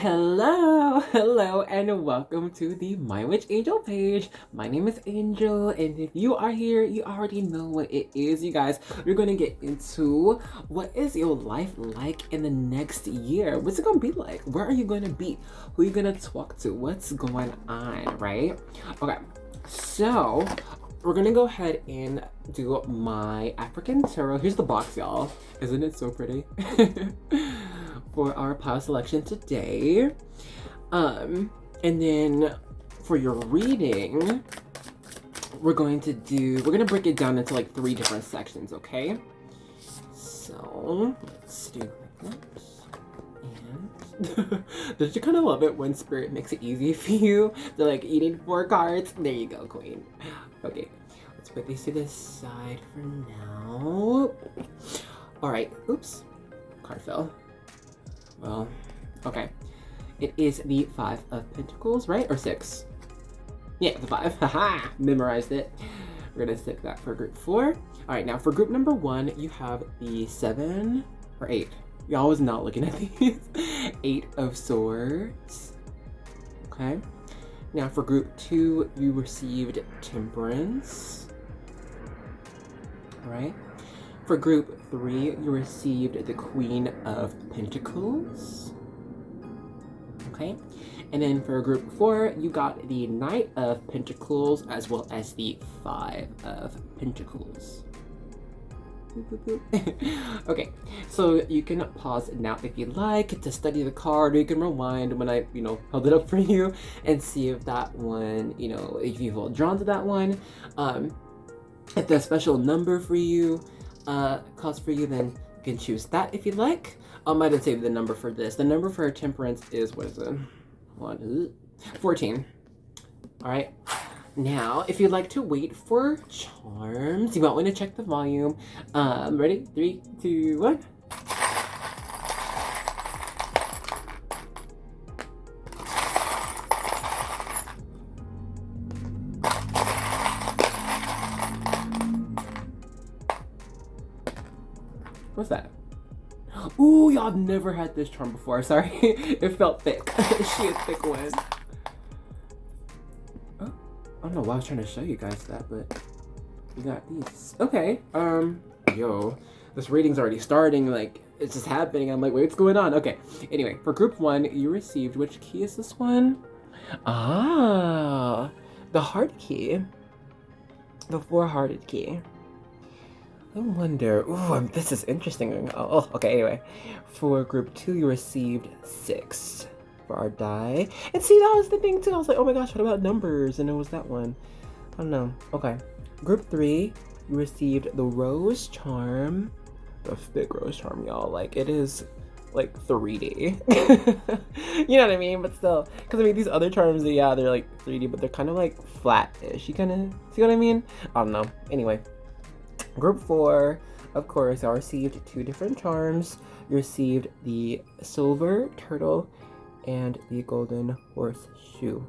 Hello, and welcome to the MyWitchAngel page. My name is Angel, and if you are here, you already know what it is, you guys. We're gonna get into what is your life like in the next year? What's it gonna be like? Where are you gonna be? Who are you gonna talk to? What's going on, right? Okay, so we're gonna go ahead and do my African tarot. Here's the box, y'all. Isn't it so pretty? For our pile selection today. And then for your reading, we're gonna break it down into like 3 different sections, okay? So let's do this. And don't you kind of love it when spirit makes it easy for you? They're like eating 4 cards. There you go, queen. Okay, let's put these to the side for now. All right, oops, card fell. Well, okay. It is the 5 of Pentacles, right? Or 6? Yeah, the 5. Haha! Memorized it. We're gonna stick that for group 4. Alright, now for group number 1, you have the 7 or 8. Y'all was not looking at these. 8 of Swords. Okay. Now for group 2, you received Temperance. Alright. For group 3, you received the Queen of Pentacles. Okay. And then for group 4, you got the Knight of Pentacles as well as the 5 of Pentacles. Okay, so you can pause now if you like to study the card, or you can rewind when I, held it up for you and see if that one, if you feel drawn to that one. If the special number for you calls for you, then you can choose that if you'd like. I didn't save the number for this. The number for Temperance is, what is it? 14. All right. Now, if you'd like to wait for charms, you might want to check the volume. Ready? 3, 2, 1. What's that? Ooh, y'all never had this charm before. Sorry, it felt thick. She a thick one. Oh, I don't know why I was trying to show you guys that, but we got these. Okay. Yo, this reading's already starting. Like, it's just happening. I'm like, wait, what's going on? Okay. Anyway, for group 1, you received, which key is this one? Ah, the heart key. The 4-hearted key. I wonder. Ooh, this is interesting. Oh, okay. Anyway, for group 2, you received 6 for our die. And see, that was the thing too. I was like, oh my gosh, what about numbers? And it was that one. I don't know. Okay. Group 3, you received the Rose Charm. The thick Rose Charm, y'all. Like, it is like 3D. You know what I mean? But still, because I mean, these other charms, yeah, they're like 3D, but they're kind of like flat-ish. You kind of see what I mean? I don't know. Anyway. Group 4, of course, I received 2 different charms. You received the Silver Turtle and the Golden Horseshoe.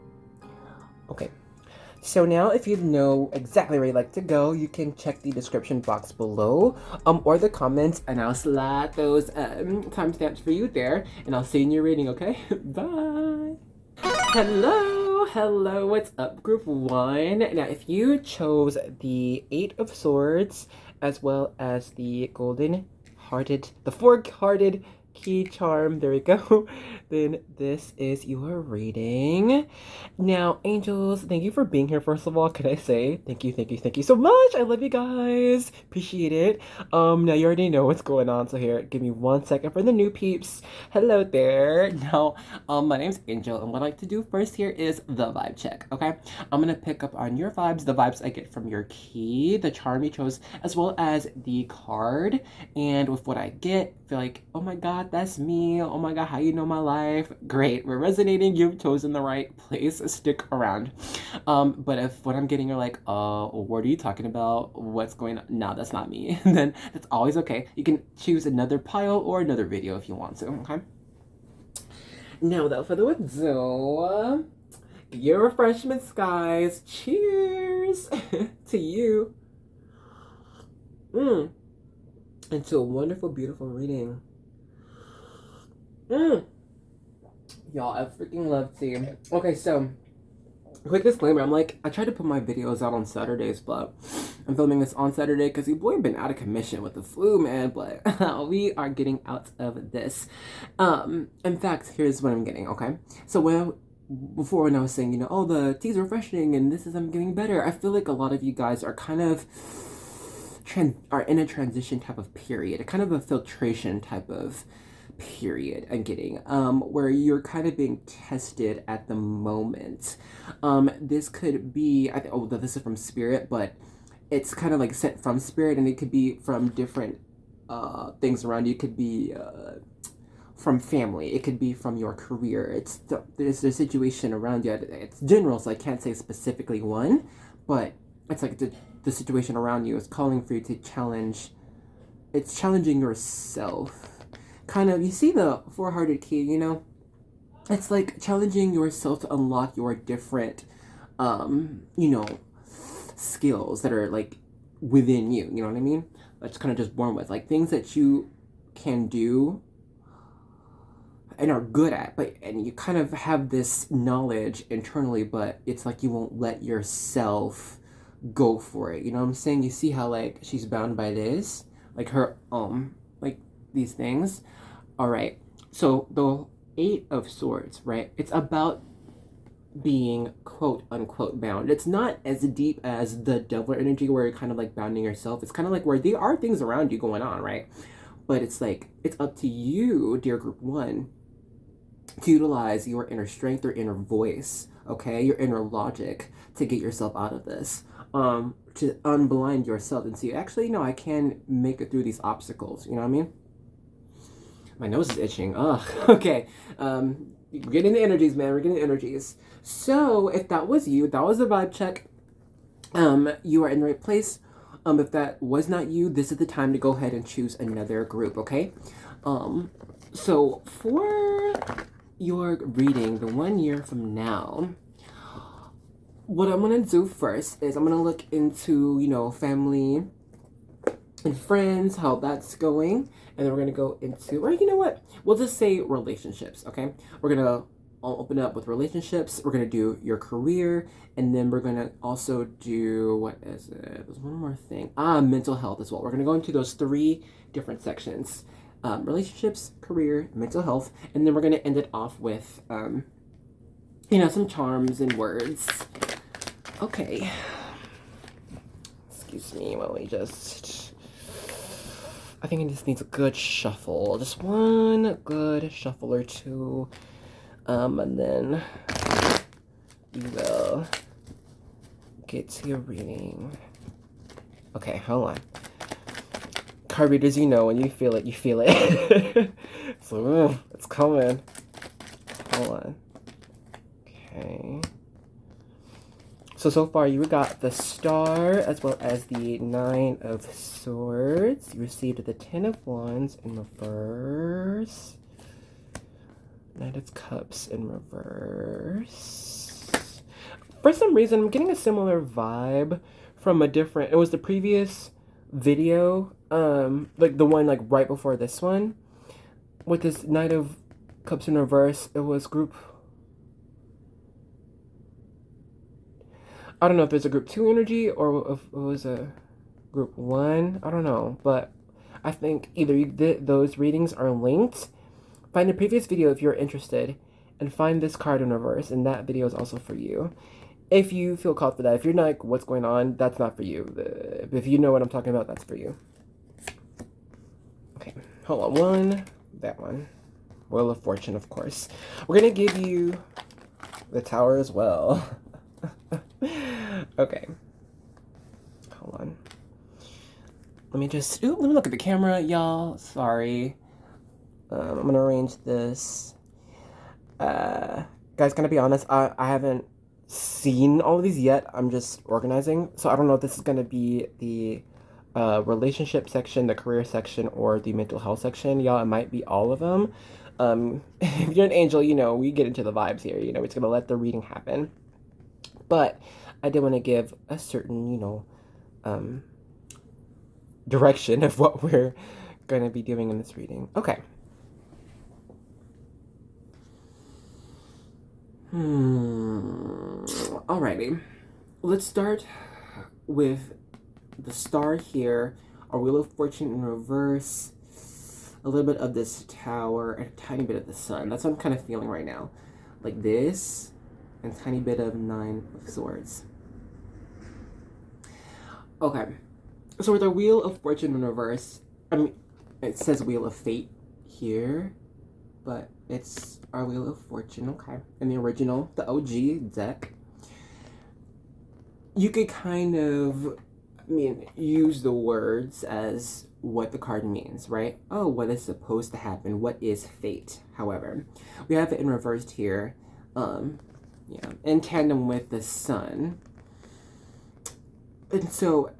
Okay, so now if you know exactly where you'd like to go, you can check the description box below, or the comments, and I'll slide those timestamps for you there, and I'll see you in your reading, okay? Bye! Hello, what's up, group 1? Now, if you chose the 8 of Swords, as well as the the 4-hearted key charm, there we go, then this is your reading. Now, angels, thank you for being here. First of all, can I say thank you so much. I love you guys. Appreciate it. Now you already know what's going on, so here, give me 1 second for the new peeps. Hello there. Now, my name's Angel, and what I like to do first here is the vibe check, okay? I'm gonna pick up on your vibes, the vibes I get from your key, the charm you chose, as well as the card, and with what I get, feel like, oh my god, that's me. Oh my god, how you know my life? Great, we're resonating. You've chosen the right place. Stick around. But if what I'm getting are like, what are you talking about? What's going on? No, that's not me. Then that's always okay. You can choose another pile or another video if you want to. Okay. Now, without further ado, get your refreshments, guys. Cheers to you. And to a wonderful, beautiful reading. Y'all, I freaking love tea. Okay, so quick disclaimer, I try to put my videos out on Saturdays, but I'm filming this on Saturday because your boy been out of commission with the flu, man, but we are getting out of this. In fact, here's what I'm getting, okay? So before when I was saying, oh, the tea's refreshing and I'm getting better, I feel like a lot of you guys are kind of are in a transition type of period, kind of a filtration type of period I'm getting, where you're kind of being tested at the moment. This could be, this is from spirit, but it's kind of like sent from spirit, and it could be from different things around you. It could be from family, it could be from your career. There's a situation around you. It's general, so I can't say specifically one, but it's like the situation around you is calling for you to challenge. It's challenging yourself. Kind of, you see the four-hearted key, it's like challenging yourself to unlock your different skills that are like within you, you know what I mean? That's kind of just born with, like things that you can do and are good at, and you kind of have this knowledge internally, but it's like you won't let yourself go for it. You know what I'm saying? You see how like she's bound by this, like her like these things. All right. So the Eight of Swords, right? It's about being quote unquote bound. It's not as deep as the Devil energy where you're kind of like bounding yourself. It's kind of like where there are things around you going on, right? But it's like, it's up to you, dear group one, to utilize your inner strength or inner voice, okay? Your inner logic to get yourself out of this. To unblind yourself and see, actually, no, I can make it through these obstacles. You know what I mean? My nose is itching. Ugh. Okay. We're getting the energies, man. We're getting the energies. So, if that was you, that was a vibe check. You are in the right place. If that was not you, this is the time to go ahead and choose another group, okay? So for your reading, the 1 year from now, what I'm gonna do first is I'm gonna look into, family and friends, how that's going, and then we're gonna go into, or you know what, we'll just say relationships, okay? We're gonna open up with relationships, we're gonna do your career, and then we're gonna also do, what is it, there's one more thing, mental health as well. We're gonna go into those 3 different sections, relationships, career, mental health, and then we're gonna end it off with, some charms and words. Okay. Excuse me while we I think it just needs a good shuffle. Just one good shuffle or two. And then we will get to your reading. Okay, hold on. Card readers, when you feel it, you feel it. So, it's coming. Hold on. Okay. So far you got the Star as well as the 9 of Swords. You received the 10 of Wands in reverse. 9 of Cups in reverse. For some reason, I'm getting a similar vibe from it was the previous video, like the one like right before this one. With this 9 of Cups in reverse, it was group... I don't know if there's a group 2 energy or if it was a group 1. I don't know. But I think either those readings are linked. Find the previous video if you're interested. And find this card in reverse. And that video is also for you. If you feel called for that. If you're not like, what's going on? That's not for you. If you know what I'm talking about, that's for you. Okay. Hold on. One. That one. Wheel of Fortune, of course. We're going to give you the Tower as well. Okay. Hold on. Let me look at the camera, y'all. Sorry. I'm gonna arrange this. Guys, gonna be honest, I haven't seen all of these yet. I'm just organizing. So I don't know if this is gonna be the relationship section, the career section, or the mental health section. Y'all, it might be all of them. If you're an angel, we get into the vibes here. We're just gonna let the reading happen. But I did want to give a certain, direction of what we're going to be doing in this reading. Okay. Alrighty. Let's start with the star here, our Wheel of Fortune in reverse, a little bit of this tower, and a tiny bit of the sun. That's what I'm kind of feeling right now. Like this, and a tiny bit of Nine of Swords. Okay. So with our Wheel of Fortune in reverse, I mean, it says Wheel of Fate here, but it's our Wheel of Fortune, okay? In the original, the OG deck. You could kind of, use the words as what the card means, right? Oh, what is supposed to happen? What is fate? However, we have it in reversed here, in tandem with the sun. And so,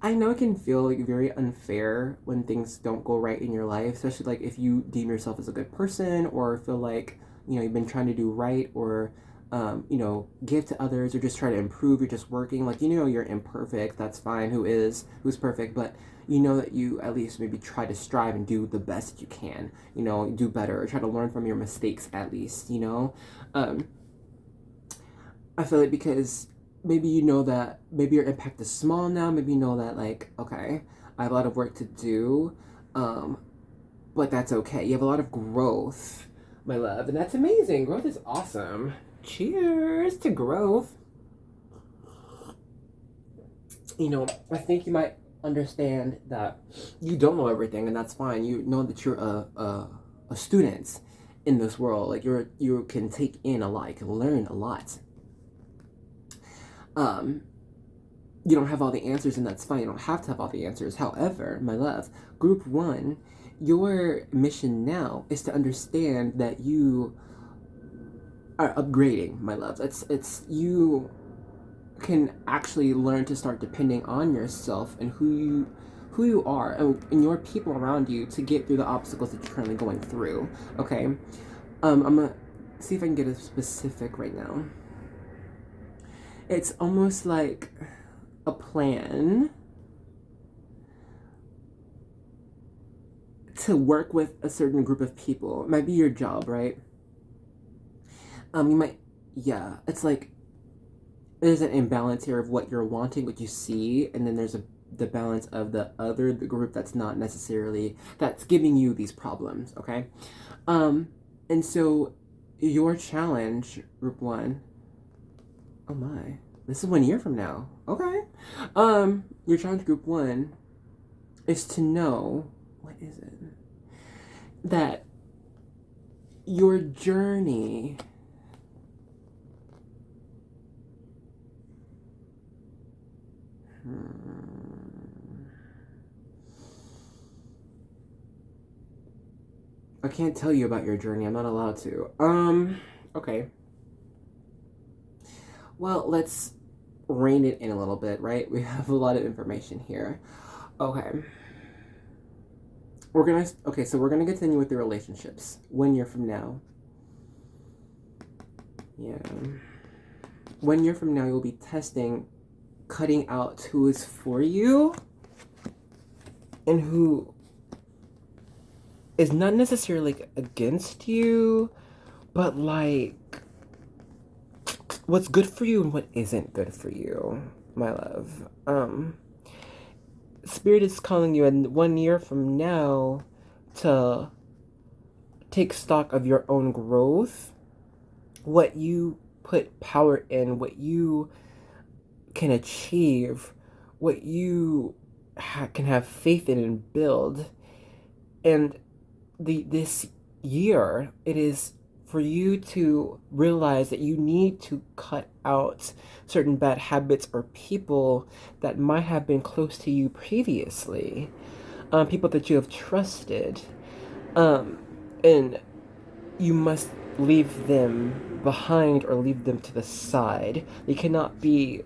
I know it can feel like very unfair when things don't go right in your life, especially like if you deem yourself as a good person or feel like, you've been trying to do right or give to others or just try to improve. You're just working. Like, you're imperfect. That's fine. Who's perfect? But you know that you at least maybe try to strive and do the best you can. Do better or try to learn from your mistakes at least. I feel like because maybe that maybe your impact is small now. Maybe that like, okay, I have a lot of work to do, but that's okay. You have a lot of growth, my love, and that's amazing. Growth is awesome. Cheers to growth. I think you might understand that you don't know everything, and that's fine. You know that you're a student in this world. Like you can take in a lot, you can learn a lot. You don't have all the answers, and that's fine. You don't have to have all the answers. However, my love, group 1, your mission now is to understand that you are upgrading, my love. It's you can actually learn to start depending on yourself and who you are and your people around you to get through the obstacles that you're currently going through. Okay, I'm gonna see if I can get a specific right now. It's almost like a plan to work with a certain group of people. It might be your job, right? You might, yeah, it's like there's an imbalance here of what you're wanting, what you see, and then there's the balance of the group that's not necessarily, that's giving you these problems, okay? And so your challenge, group 1, oh my, this is 1 year from now, okay? Your challenge, group 1, is to know, what is it? That your journey I can't tell you about your journey. I'm not allowed to. Okay. Well, let's rein it in a little bit, right? We have a lot of information here. Okay. So we're gonna continue with the relationships 1 year from now. Yeah. 1 year from now, you'll be testing, cutting out who is for you and who is not necessarily like against you, but like what's good for you and what isn't good for you, my love. Spirit is calling you in 1 year from now to take stock of your own growth, what you put power in, what you can achieve, what you can have faith in and build. And this year, it is for you to realize that you need to cut out certain bad habits or people that might have been close to you previously, people that you have trusted, and you must leave them behind or leave them to the side. They cannot be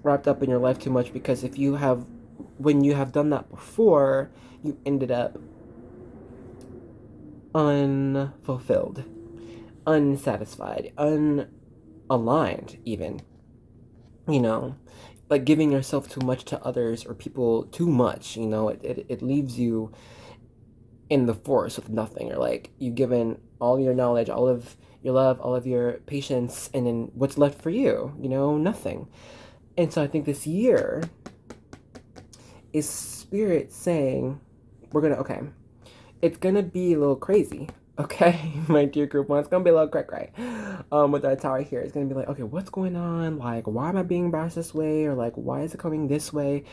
wrapped up in your life too much, because when you have done that before, you ended up unfulfilled, unsatisfied, unaligned even. Like giving yourself too much to others or people too much, it leaves you in the forest with nothing, or like you've given all your knowledge, all of your love, all of your patience, and then what's left for you? Nothing. And so I think this year is spirit saying, okay, it's gonna be a little crazy, okay, my dear group one. It's gonna be a little cray-cray. With our tower here, it's gonna be like, okay, what's going on? Like, why am I being bashed this way? Or like, why is it coming this way?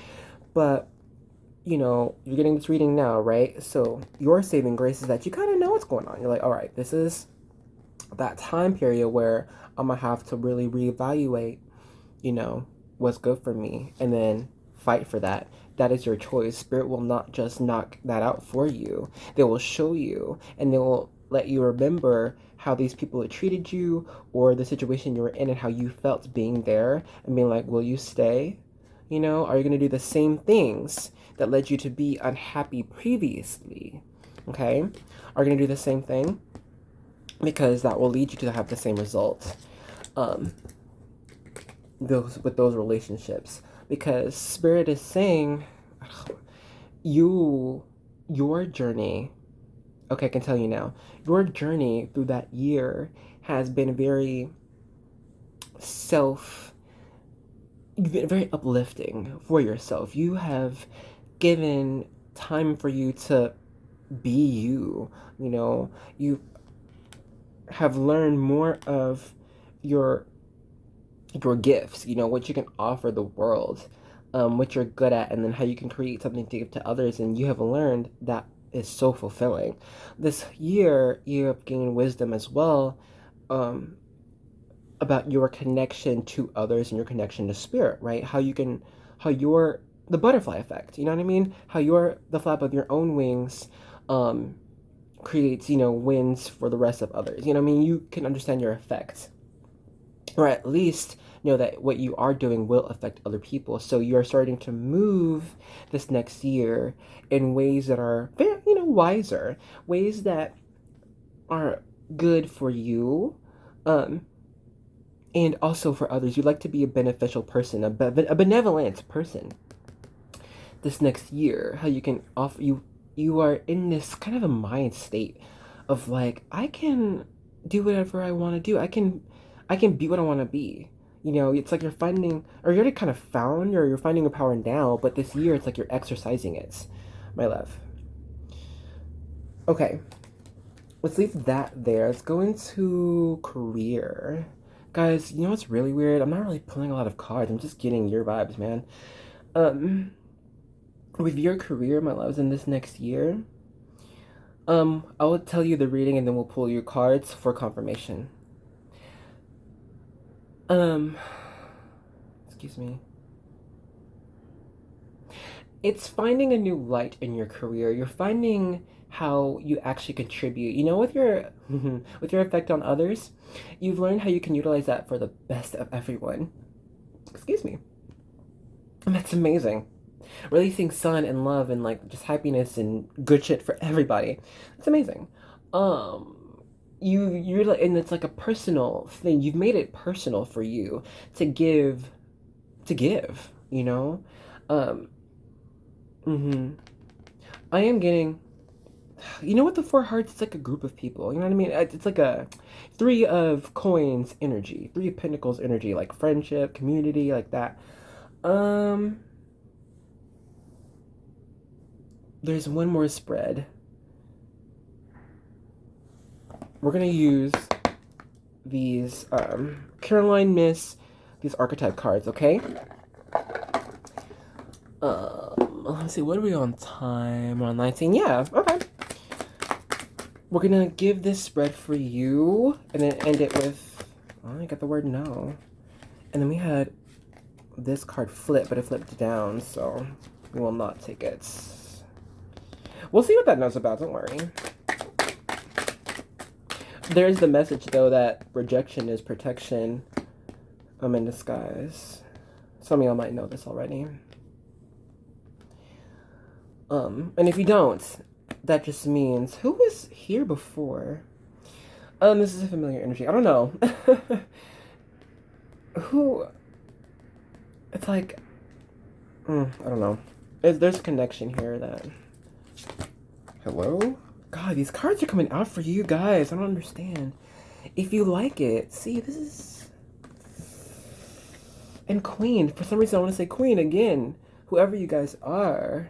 But you're getting this reading now, right? So your saving grace is that you kind of know what's going on. You're like, all right, this is that time period where I'm gonna have to really reevaluate, what's good for me, and then fight for that. That is your choice. Spirit will not just knock that out for you. They will show you, and they will let you remember how these people had treated you, or the situation you were in, and how you felt being there, and being like, will you stay? Are you going to do the same things that led you to be unhappy previously? Okay? Are you going to do the same thing? Because that will lead you to have the same result. With those relationships. Because Spirit is saying, your journey, okay, I can tell you now, your journey through that year has been very very uplifting for yourself. You have given time for you to be you. You have learned more of your gifts, what you can offer the world, what you're good at, and then how you can create something to give to others. And you have learned that is so fulfilling. This year, you have gained wisdom as well, about your connection to others and your connection to spirit, right? How you're the butterfly effect, you know what I mean? How the flap of your own wings, creates, wings for the rest of others. You know what I mean? You can understand your effects. Or at least know that what you are doing will affect other people. So you're starting to move this next year in ways that are very, wiser, ways that are good for you, and also for others. You'd like to be a beneficial person, a benevolent person this next year. How you can offer, you are in this kind of a mind state of like, I can do whatever I want to do. I can be what I want to be. It's like you're finding, or you already kind of found, or you're finding your power now, but this year it's like you're exercising it, my love. Okay, let's leave that there. Let's go into career. Guys, you know what's really weird? I'm not really pulling a lot of cards. I'm just getting your vibes, man. With your career, my loves, in this next year, I will tell you the reading and then we'll pull your cards for confirmation. Excuse me. It's finding a new light in your career. You're finding how you actually contribute. With your with your effect on others, you've learned how you can utilize that for the best of everyone. Excuse me. And that's amazing. Releasing sun and love and like just happiness and good shit for everybody. It's amazing. You're like, and it's like a personal thing. You've made it personal for you to give, I am getting, with the four hearts, it's like a group of people. You know what I mean? It's like a three of coins energy, three of pentacles energy, like friendship, community, like that. There's one more spread. We're gonna use these Caroline Miss, these archetype cards, okay? Let's see, what are we on time? We're on 19. Yeah, okay. We're gonna give this spread for you and then end it with, I got the word no. And then we had this card flip, but it flipped down, so we will not take it. We'll see what that knows about, don't worry. There's the message, though, that rejection is protection in disguise. Some of y'all might know this already. And if you don't, that just means, who was here before? This is a familiar energy. I don't know. Who? It's like, I don't know. There's a connection here that, hello? God, these cards are coming out for you guys. I don't understand. If you like it, see, this is... And Queen. For some reason, I want to say Queen again. Whoever you guys are.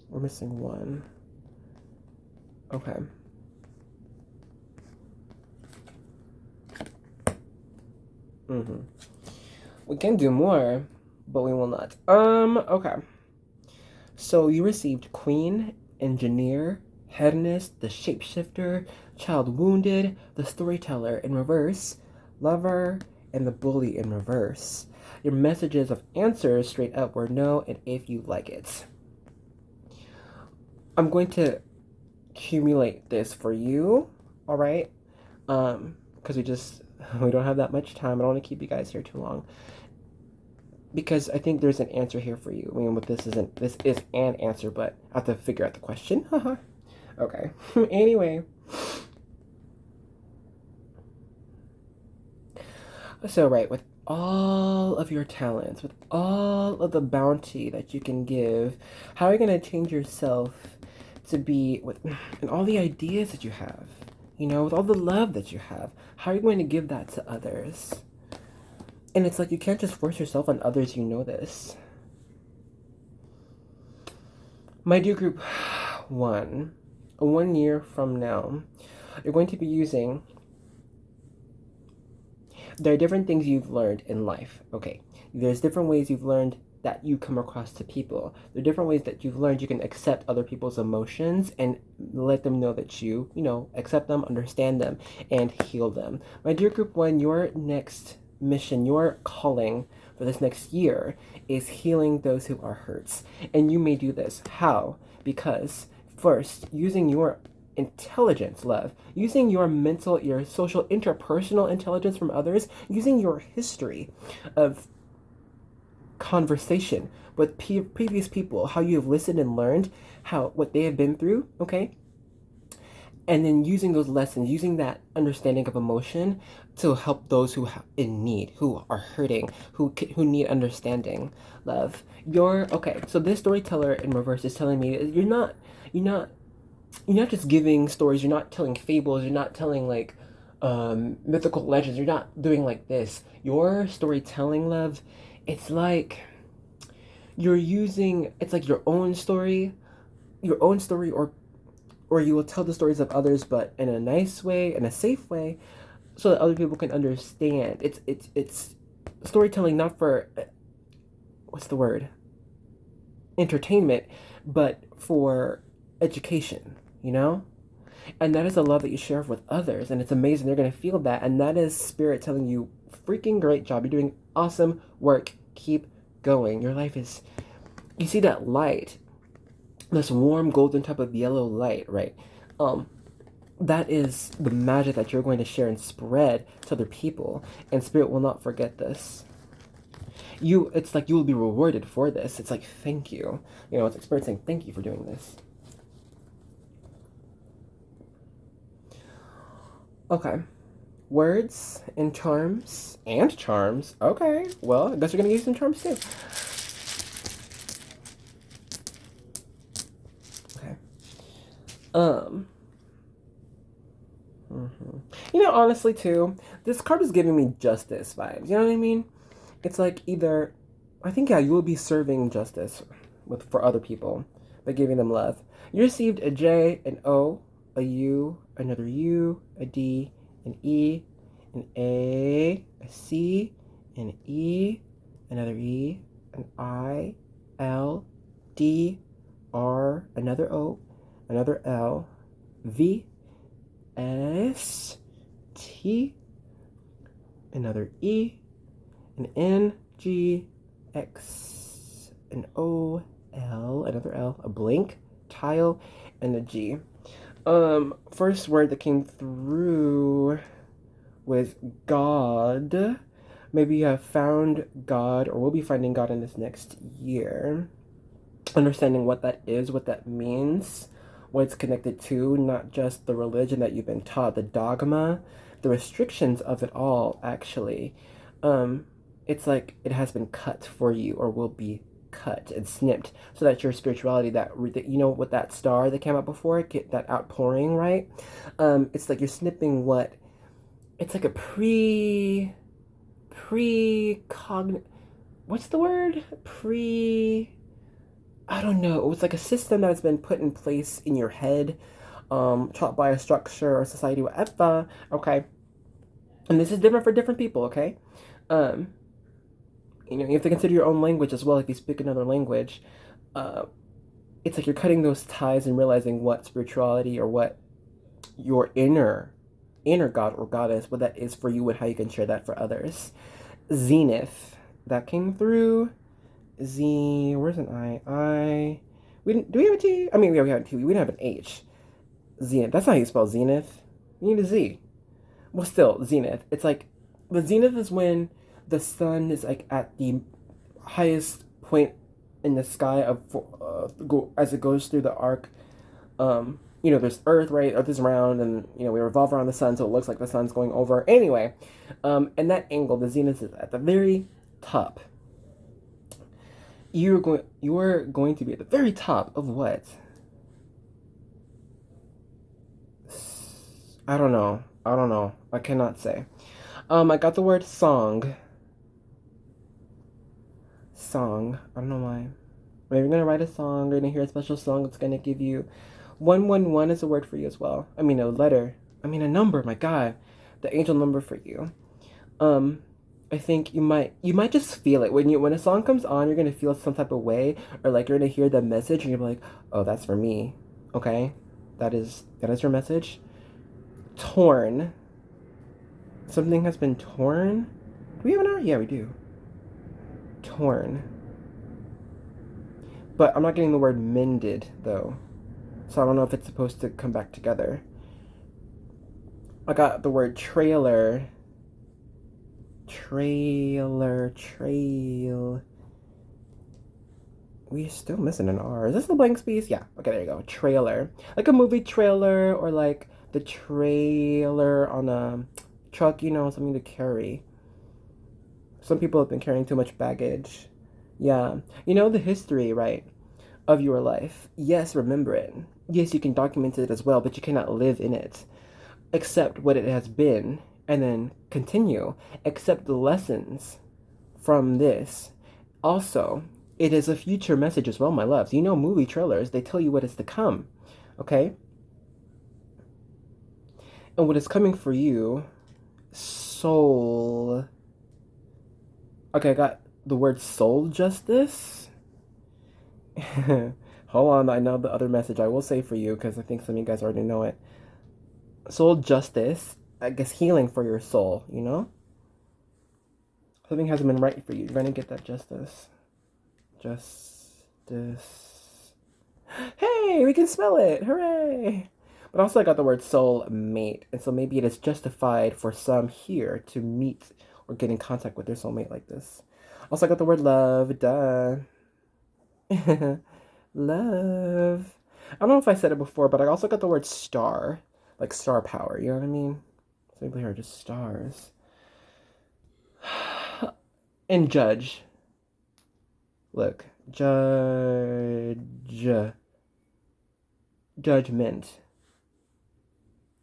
We're missing one. Okay. We can do more, but we will not. Okay. So you received Queen, Engineer, Hedonist, the Shapeshifter, Child Wounded, the Storyteller in reverse, Lover, and the Bully in reverse. Your messages of answers straight up were no, and if you like it. I'm going to accumulate this for you, all right? Because we don't have that much time. I don't want to keep you guys here too long. Because I think there's an answer here for you. I mean, this is an answer, but I have to figure out the question. Okay. Anyway. So, right, with all of your talents, with all of the bounty that you can give, how are you going to change yourself to be and all the ideas that you have, with all the love that you have, how are you going to give that to others? And it's like you can't just force yourself on others, this. My dear group 1, 1 year from now, you're going to be using... There are different things you've learned in life, okay? There's different ways you've learned that you come across to people. There are different ways that you've learned you can accept other people's emotions and let them know that you accept them, understand them, and heal them. My dear group 1, your next mission, your calling for this next year is healing those who are hurts. And you may do this. How? Because first, using your intelligence, love, using your mental, your social, interpersonal intelligence from others, using your history of conversation with previous people, how you have listened and learned what they have been through, okay? And then using those lessons, using that understanding of emotion to help those who are in need, who are hurting, who need understanding, love. Okay. So this storyteller in reverse is telling me you're not just giving stories. You're not telling fables. You're not telling mythical legends. You're not doing like this. Your storytelling, love, it's like you're using. It's like your own story, or you will tell the stories of others, but in a nice way, in a safe way, so that other people can understand. It's storytelling not for, what's the word? Entertainment, but for education, And that is a love that you share with others, and it's amazing. They're going to feel that, and that is spirit telling you, freaking great job. You're doing awesome work. Keep going. Your life is, you see that light, this warm golden type of yellow light, right? That is the magic that you're going to share and spread to other people, and spirit will not forget this. It's like you will be rewarded for this. It's like, thank you. It's like spirit saying, thank you for doing this. Okay. Words and charms. Okay. Well, I guess you're going to use some charms too. Okay. Honestly too, this card is giving me justice vibes. You know what I mean? It's like either, I think, you will be serving justice for other people by giving them love. You received a J, an O, a U, another U, a D, an E, an A, a C, an E, another E, an I, L, D, R, another O, another L, V, S, T, another E, an N, G, X, an O, L, another L, a blank, tile, and a G. First word that came through was God. Maybe you have found God, or will be finding God in this next year. Understanding what that is, what that means, what it's connected to, not just the religion that you've been taught, the dogma, the restrictions of it all, actually. It's like it has been cut for you, or will be cut and snipped so that your spirituality, that you know, with that star that came out before it, get that outpouring, right? It's like you're snipping what, it's like a what's the word? I don't know. It's like a system that has been put in place in your head, taught by a structure or society, whatever. Okay, and this is different for different people. Okay, um, you know, you have to consider your own language as well. If you speak another language, uh, it's like you're cutting those ties and realizing what spirituality or what your inner god or goddess, what that is for you and how you can share that for others. Zenith, that came through. Where's an I? We didn't, do we have a T? I mean, we have a T. We didn't have an H. Zenith. That's not how you spell zenith. You need a Z. Well, still, zenith. It's like, the zenith is when the sun is like at the highest point in the sky of as it goes through the arc. You know, there's Earth, right? Earth is round, and you know we revolve around the sun, so it looks like the sun's going over. Anyway, and that angle, the zenith is at the very top. You are going to be at the very top of what? I don't know. I cannot say. I got the word song. Song. I don't know why. Maybe you're gonna write a song, or you're gonna hear a special song that's gonna give you 111 is a word for you as well. I mean a letter. I mean a number, my God. The angel number for you. I think you might just feel it. When a song comes on, you're gonna feel some type of way, or like you're gonna hear the message and you're like, oh, that's for me. Okay? That is your message. Torn. Something has been torn. Do we have an R? Yeah, we do. Torn. But I'm not getting the word mended though. So I don't know if it's supposed to come back together. I got the word trailer. Trail. We're still missing an R. Is this the blank space? Yeah. Okay, there you go. Trailer. Like a movie trailer, or like the trailer on a truck, you know, something to carry. Some people have been carrying too much baggage. Yeah. You know the history, right, of your life. Yes, remember it. Yes, you can document it as well, but you cannot live in it. Accept what it has been and then continue. Accept the lessons from this. Also, it is a future message as well, my loves. You know, movie trailers, they tell you what is to come. Okay? And what is coming for you, soul. Okay, I got the word soul justice. Hold on, I know the other message I will say for you because I think some of you guys already know it. Soul justice, I guess healing for your soul, you know? Something hasn't been right for you. You're going to get that justice. Justice. Hey, we can smell it. Hooray. But also I got the word soul mate. And so maybe it is justified for some here to meet or get in contact with their soulmate like this. Also I got the word love. Duh. Love. I don't know if I said it before, but I also got the word star. Like star power, you know what I mean? Some people here are just stars. And judge. Look. Judgment.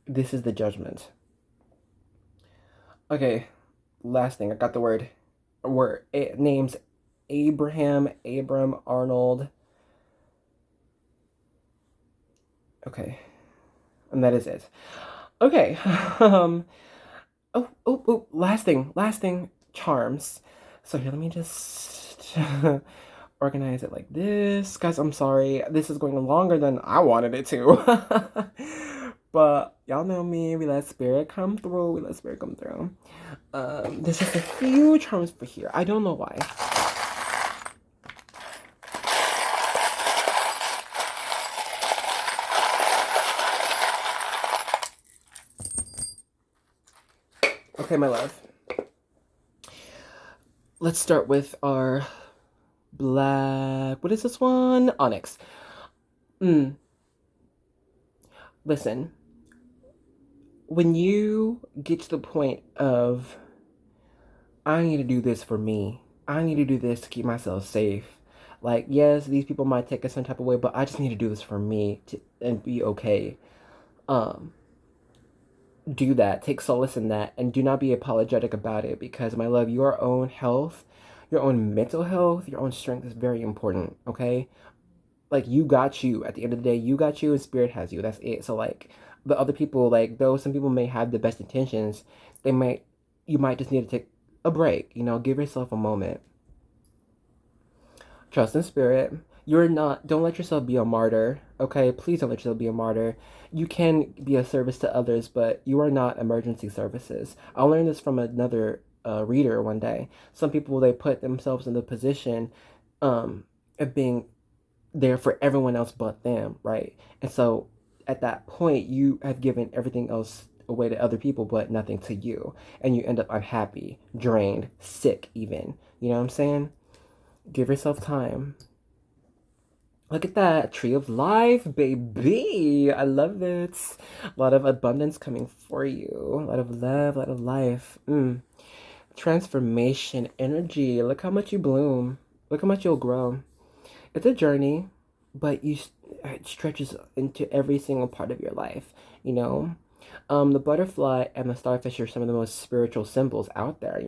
This is the judgment. Okay. Last thing. I got the word. Names Abram, Arnold. Okay. And that is it. Okay. Last thing. Charms. So here, let me just organize it like this. Guys, I'm sorry. This is going longer than I wanted it to. But y'all know me. We let spirit come through. There's just a few charms for here. I don't know why. Okay, my love. Let's start with our black... What is this one? Onyx. Listen. When you get to the point of, I need to do this for me. I need to do this to keep myself safe. Like, yes, these people might take us some type of way, but I just need to do this for me and be okay. Um, do that. Take solace in that, and do not be apologetic about it, because, my love, your own health, your own mental health, your own strength is very important. Okay, like, you got you. At the end of the day, you got you, and spirit has you. That's it. So, like, the other people, like, though some people may have the best intentions, you might just need to take a break. Give yourself a moment. Trust in spirit. Don't let yourself be a martyr, okay? Please don't let yourself be a martyr. You can be a service to others, but you are not emergency services. I learned this from another reader one day. Some people, they put themselves in the position of being there for everyone else but them, right? And so at that point, you have given everything else away to other people, but nothing to you. And you end up unhappy, drained, sick even. You know what I'm saying? Give yourself time. Look at that. Tree of life, baby. I love it. A lot of abundance coming for you. A lot of love, a lot of life. Transformation, energy. Look how much you bloom. Look how much you'll grow. It's a journey, but it stretches into every single part of your life, The butterfly and the starfish are some of the most spiritual symbols out there,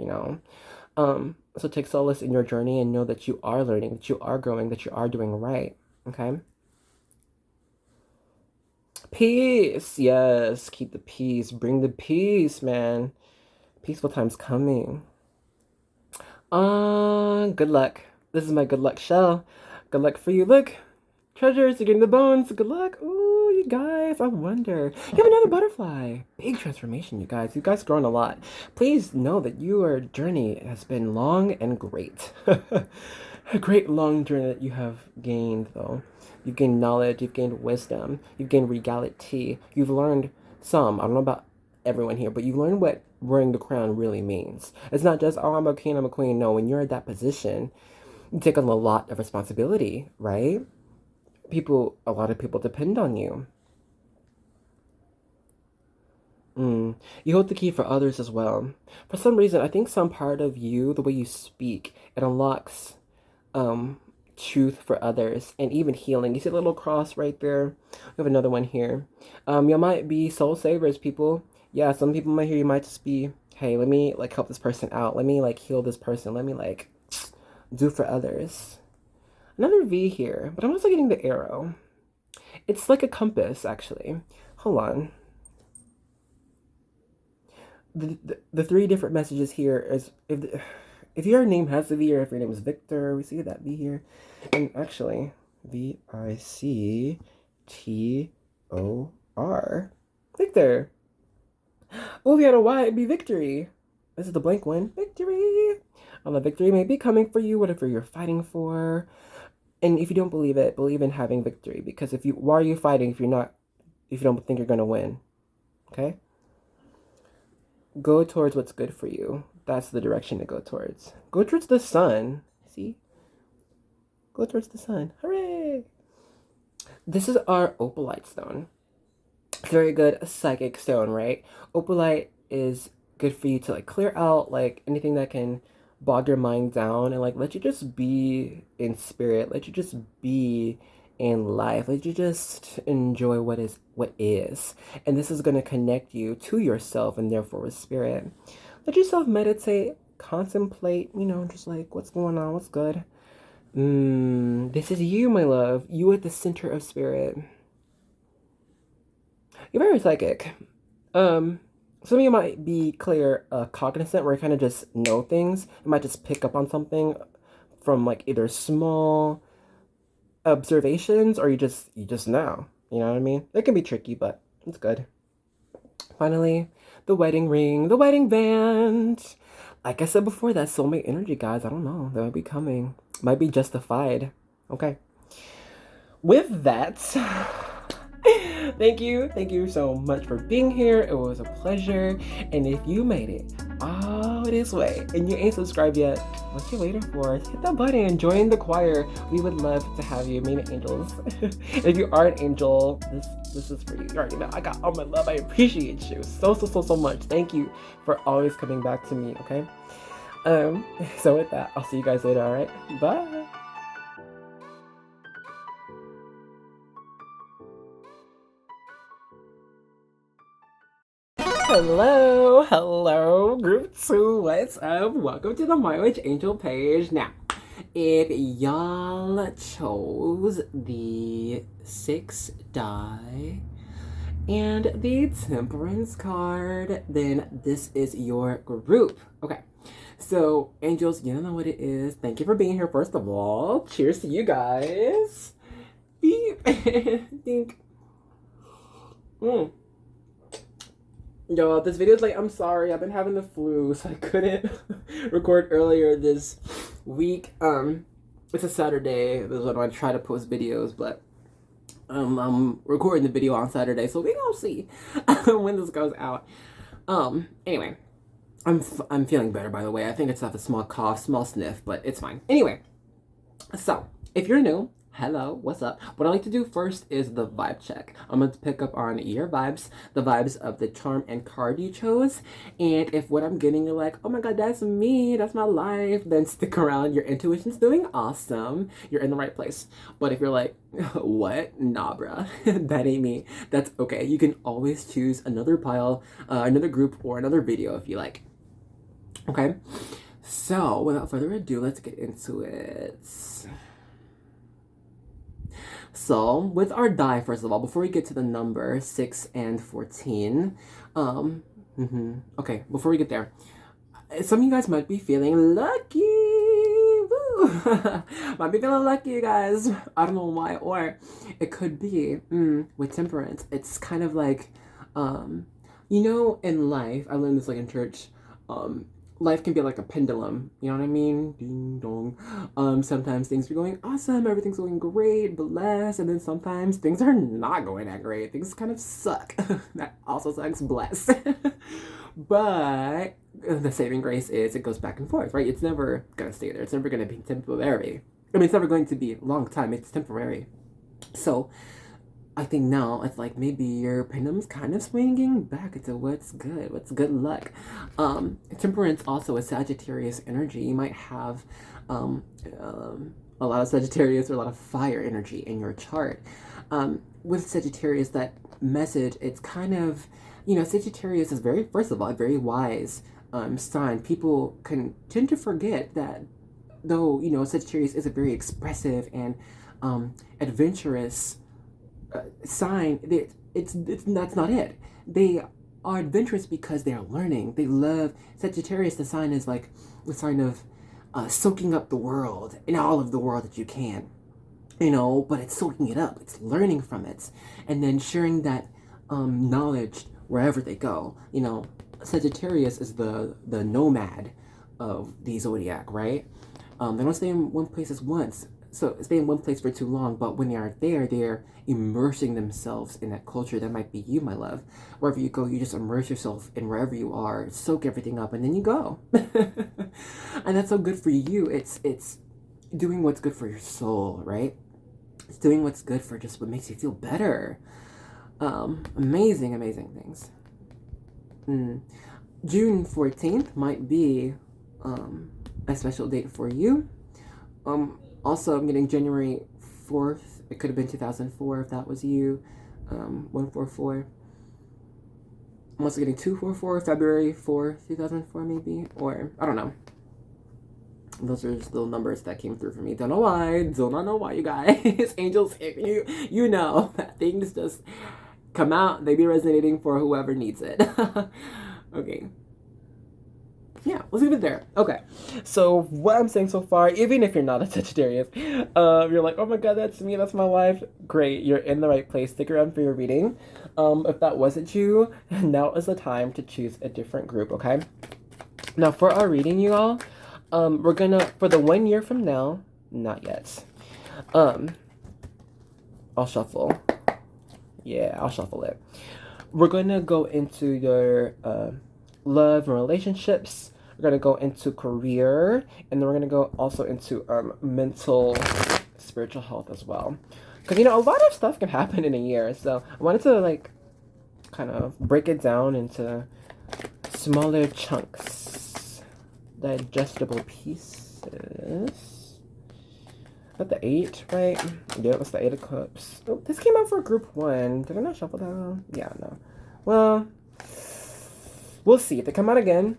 So take solace in your journey and know that you are learning, that you are growing, that you are doing right. Okay? Peace. Yes. Keep the peace. Bring the peace, man. Peaceful times coming. Good luck. This is my good luck shell. Good luck for you. Look. Treasures, you're getting the bones. Good luck. Ooh, you guys, I wonder. You have another butterfly. Big transformation, you guys. You guys grown a lot. Please know that your journey has been long and great. A great long journey that you have gained, though. You've gained knowledge, you've gained wisdom, you've gained regality. You've learned some. I don't know about everyone here, but you've learned what wearing the crown really means. It's not just, oh, I'm a king, I'm a queen. No, when you're at that position, you take on a lot of responsibility, right? A lot of people depend on you. You hold the key for others as well. For some reason, I think some part of you, the way you speak, it unlocks truth for others and even healing. You see a little cross right there? We have another one here. You might be soul savers, people. Yeah, some people might hear you might just be, hey, let me like help this person out. Let me like heal this person. Let me like do for others. Another V here, but I'm also getting the arrow. It's like a compass, actually. Hold on. The three different messages here is if your name has a V, or if your name is Victor, we see that V here. And actually, Victor. Victor. Oh, we had a Y, it'd be victory. This is the blank one. Victory. The victory may be coming for you, whatever you're fighting for. And if you don't believe it, believe in having victory. Because why are you fighting if you don't think you're gonna win? Okay? Go towards what's good for you. That's the direction to go towards. Go towards the sun. See? Go towards the sun. Hooray! This is our opalite stone. It's very good psychic stone, right? Opalite is good for you to like clear out like anything that can bog your mind down and like let you just be in spirit. Let you just be in life. Let you just enjoy what is. And this is going to connect you to yourself and therefore with spirit. Let yourself meditate, contemplate, just like what's going on, what's good. This is you, my love. You at the center of spirit. You're very psychic. Some of you might be claircognizant, where you kind of just know things. You might just pick up on something from like either small observations or you just know. You know what I mean? It can be tricky, but it's good. Finally, the wedding ring, the wedding band. Like I said before, that soulmate energy, guys. I don't know. That might be coming. Might be justified. Okay. With that, thank you so much for being here. It was a pleasure. And if you made it all this way and you ain't subscribed yet, what you waiting for? Hit that button and join the choir. We would love to have you, mean angels. If you are an angel, this is for you. You already know I got all my love. I appreciate you so much. Thank you for always coming back to me. Okay. So with that, I'll see you guys later. All right. Bye. Hello, group 2, what's up? Welcome to the MyWitchAngel page. Now, if y'all chose the 6 die and the Temperance card, then this is your group. Okay, so angels, you don't know what it is. Thank you for being here, first of all. Cheers to you guys. Beep. Think. Y'all, this video is like, I'm sorry, I've been having the flu, so I couldn't record earlier this week. It's a Saturday. This is when I try to post videos, but I'm recording the video on Saturday, so we gonna see when this goes out. Anyway, I'm feeling better, by the way. I think it's not a small cough, small sniff, but it's fine. Anyway, so if you're new, hello, what's up? What I like to do first is the vibe check. I'm going to pick up on your vibes, the vibes of the charm and card you chose. And if what I'm getting, you're like, oh my god, that's me, that's my life, then stick around. Your intuition's doing awesome. You're in the right place. But if you're like, what? Nah, bruh, that ain't me. That's okay. You can always choose another pile, another group, or another video if you like. Okay? So, without further ado, let's get into it. So, with our die, first of all, before we get to the number 6 and 14, okay, before we get there, some of you guys might be feeling lucky. Woo! Might be feeling lucky, you guys. I don't know why, or it could be with temperance. It's kind of like, you know, in life, I learned this like in church. Life can be like a pendulum, you know what I mean? Ding dong. Sometimes things are going awesome, everything's going great, bless, and then sometimes things are not going that great. Things kind of suck. That also sucks, bless. But the saving grace is it goes back and forth, right? It's never gonna stay there. It's never gonna be temporary. I mean, it's never going to be a long time. It's temporary. So I think now it's like maybe your pendulum's kind of swinging back into what's good luck. Temperance also is Sagittarius energy. You might have a lot of Sagittarius or a lot of fire energy in your chart. With Sagittarius, that message, it's kind of, you know, Sagittarius is very, first of all, a very wise sign. People can tend to forget that though, you know, Sagittarius is a very expressive and adventurous sign, it's that's not it. They are adventurous because they are learning. They love Sagittarius. The sign is like the sign of soaking up the world and all of the world that you can, you know. But it's soaking it up. It's learning from it, and then sharing that knowledge wherever they go. You know, Sagittarius is the nomad of the zodiac, right? They don't stay in one place once. So stay in one place for too long, but when they are there, they're immersing themselves in that culture. That might be you, my love. Wherever you go, you just immerse yourself in wherever you are, soak everything up, and then you go. And that's so good for you. It's doing what's good for your soul, right? It's doing what's good for just what makes you feel better. Amazing things. June 14th might be a special date for you. Also, I'm getting January 4th. It could have been 2004 if that was you. 144. I'm also getting 244, February 4th, 2004 maybe. Or, I don't know. Those are just little numbers that came through for me. Don't know why. Do not know why, you guys. Angels, you know that things just come out. They be resonating for whoever needs it. Okay. Yeah, let's leave it there. Okay, so what I'm saying so far, even if you're not a Sagittarius, you're like, oh my god, that's me, that's my life. Great, you're in the right place. Stick around for your reading. If that wasn't you, now is the time to choose a different group, okay? Now, for our reading, you all, we're gonna, for the 1 year from now, not yet. I'll shuffle. Yeah, I'll shuffle it. We're gonna go into your, love and relationships. We're going to go into career, and then we're going to go also into mental, spiritual health as well. Because, you know, a lot of stuff can happen in a year. So I wanted to, like, kind of break it down into smaller chunks. Digestible pieces. Not the 8, right? Yeah, it was the 8 of Cups. Oh, this came out for group 1. Did I not shuffle that? Yeah, no. Well, We'll see. If they come out again,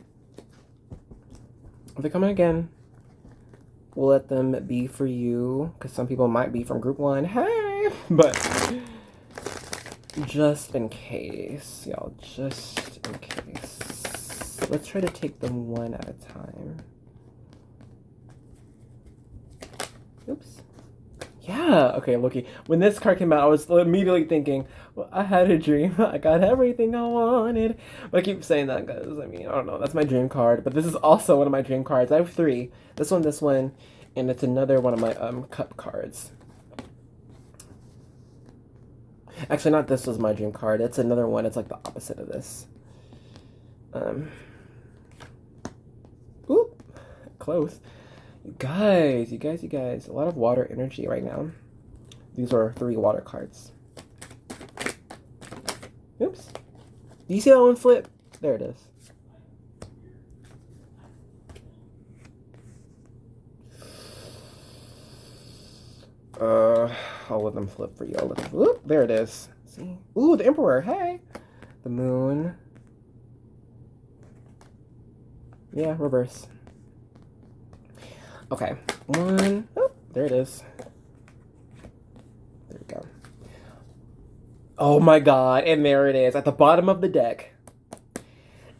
we'll let them be for you. Because some people might be from group 1. Hey! But just in case, y'all. Just in case. Let's try to take them one at a time. Oops. Yeah, okay, looky. When this card came out, I was immediately thinking, well, I had a dream. I got everything I wanted. But I keep saying that because, I mean, I don't know. That's my dream card. But this is also one of my dream cards. I have 3. This one, and it's another one of my cup cards. Actually, not this was my dream card. It's another one. It's like the opposite of this. Oop. Close. You guys. A lot of water energy right now. These are 3 water cards. Oops. Do you see that one flip? There it is. I'll let them flip for you. Whoop, there it is. See? Ooh, the Emperor. Hey. The Moon. Yeah, reverse. Okay. 1. Oh, there it is. There we go. Oh my god. And there it is. At the bottom of the deck.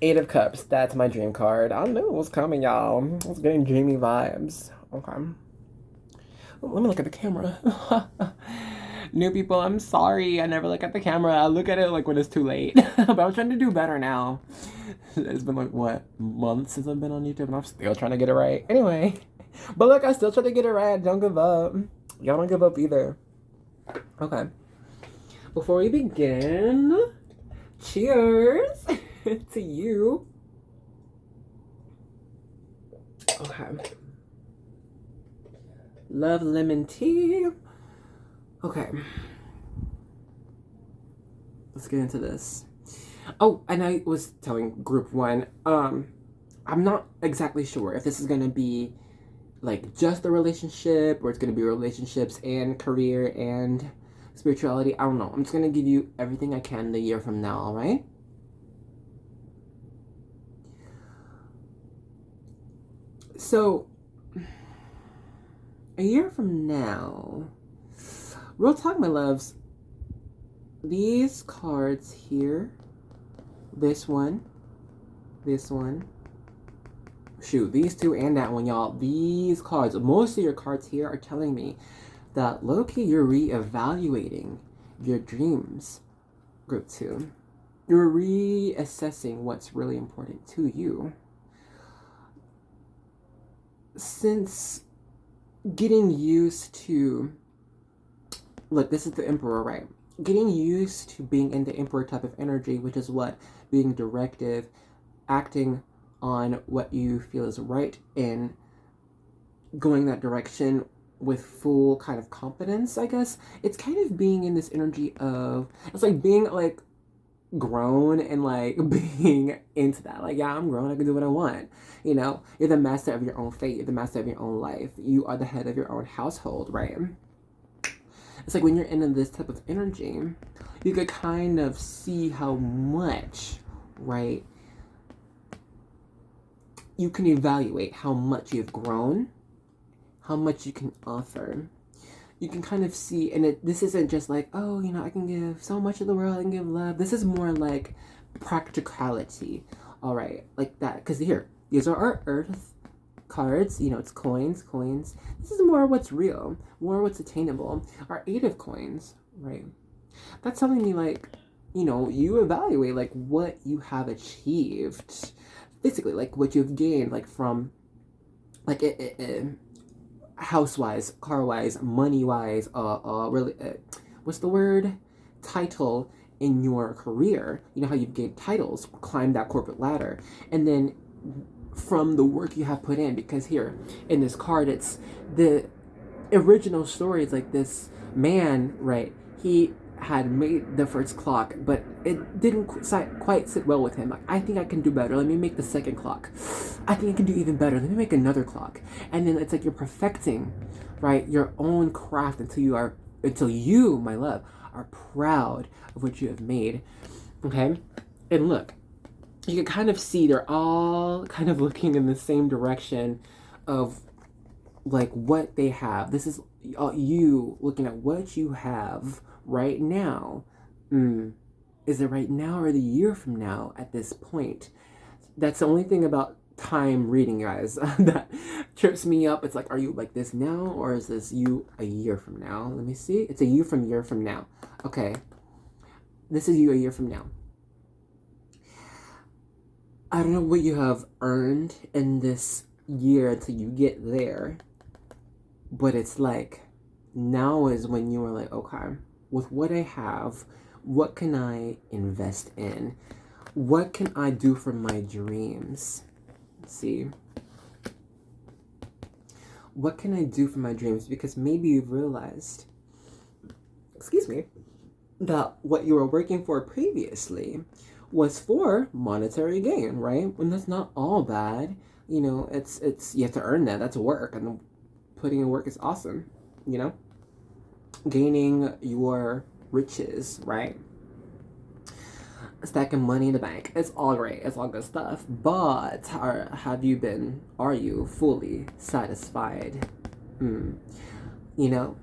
8 of Cups. That's my dream card. I knew it was coming, y'all. I was getting dreamy vibes. Okay. Let me look at the camera. New people, I'm sorry. I never look at the camera. I look at it like when it's too late. But I'm trying to do better now. It's been like, what, months since I've been on YouTube, and I'm still trying to get it right. Anyway. But look, I still try to get it right. Don't give up. Y'all don't give up either. Okay. Before we begin, cheers to you. Okay. Love lemon tea. Okay. Let's get into this. Oh, and I was telling group 1, I'm not exactly sure if this is going to be like just a relationship or it's going to be relationships and career and spirituality. I don't know. I'm just going to give you everything I can the year from now, all right? So, a year from now, real talk, my loves, these cards here, this one, shoot, these 2 and that one, y'all, these cards, most of your cards here are telling me that low-key you're reevaluating your dreams, group 2. You're reassessing what's really important to you. Since getting used to, look, this is the Emperor, right? Getting used to being in the Emperor type of energy, which is what? Being directive, acting on what you feel is right, and going that direction with full kind of confidence, I guess. It's kind of being in this energy of, it's like being like grown and like being into that. Like, yeah, I'm grown, I can do what I want. You know, you're the master of your own fate, you're the master of your own life. You are the head of your own household, right? It's like when you're in this type of energy, you could kind of see how much, right, you can evaluate how much you've grown, how much you can offer. You can kind of see, and this isn't just like, oh, you know, I can give so much of the world, I can give love. This is more like practicality, all right, like that. Because here, these are our earth cards, you know, it's coins. This is more what's real, more what's attainable. Our 8 of coins, right? That's telling me, like, you know, you evaluate, like, what you have achieved physically, like, what you've gained, like, from, like, house-wise, car-wise, money-wise, really, what's the word? Title in your career. You know how you've gained titles, climbed that corporate ladder, and then from the work you have put in, because here, in this card, it's the original story is like this man, right, he had made the first clock, but it didn't quite sit well with him. Like, I think I can do better. Let me make the second clock. I think I can do even better. Let me make another clock. And then it's like you're perfecting, right, your own craft until you, my love, are proud of what you have made. Okay? And look, you can kind of see they're all kind of looking in the same direction of like what they have. This is you looking at what you have right now. Is it right now or the year from now at this point? That's the only thing about time reading, guys, that trips me up. It's like, are you like this now or is this you a year from now? Let me see. It's a you from year from now. Okay. This is you a year from now. I don't know what you have earned in this year until you get there. But it's like, now is when you are like, okay, with what I have, what can I invest in? What can I do for my dreams? Let's see. What can I do for my dreams? Because maybe you've realized, excuse me, that what you were working for previously was for monetary gain, right? And that's not all bad. You know, it's you have to earn that. That's work, and putting in work is awesome. You know, gaining your riches, right? Stacking money in the bank. It's all great. It's all good stuff. But are you fully satisfied? You know,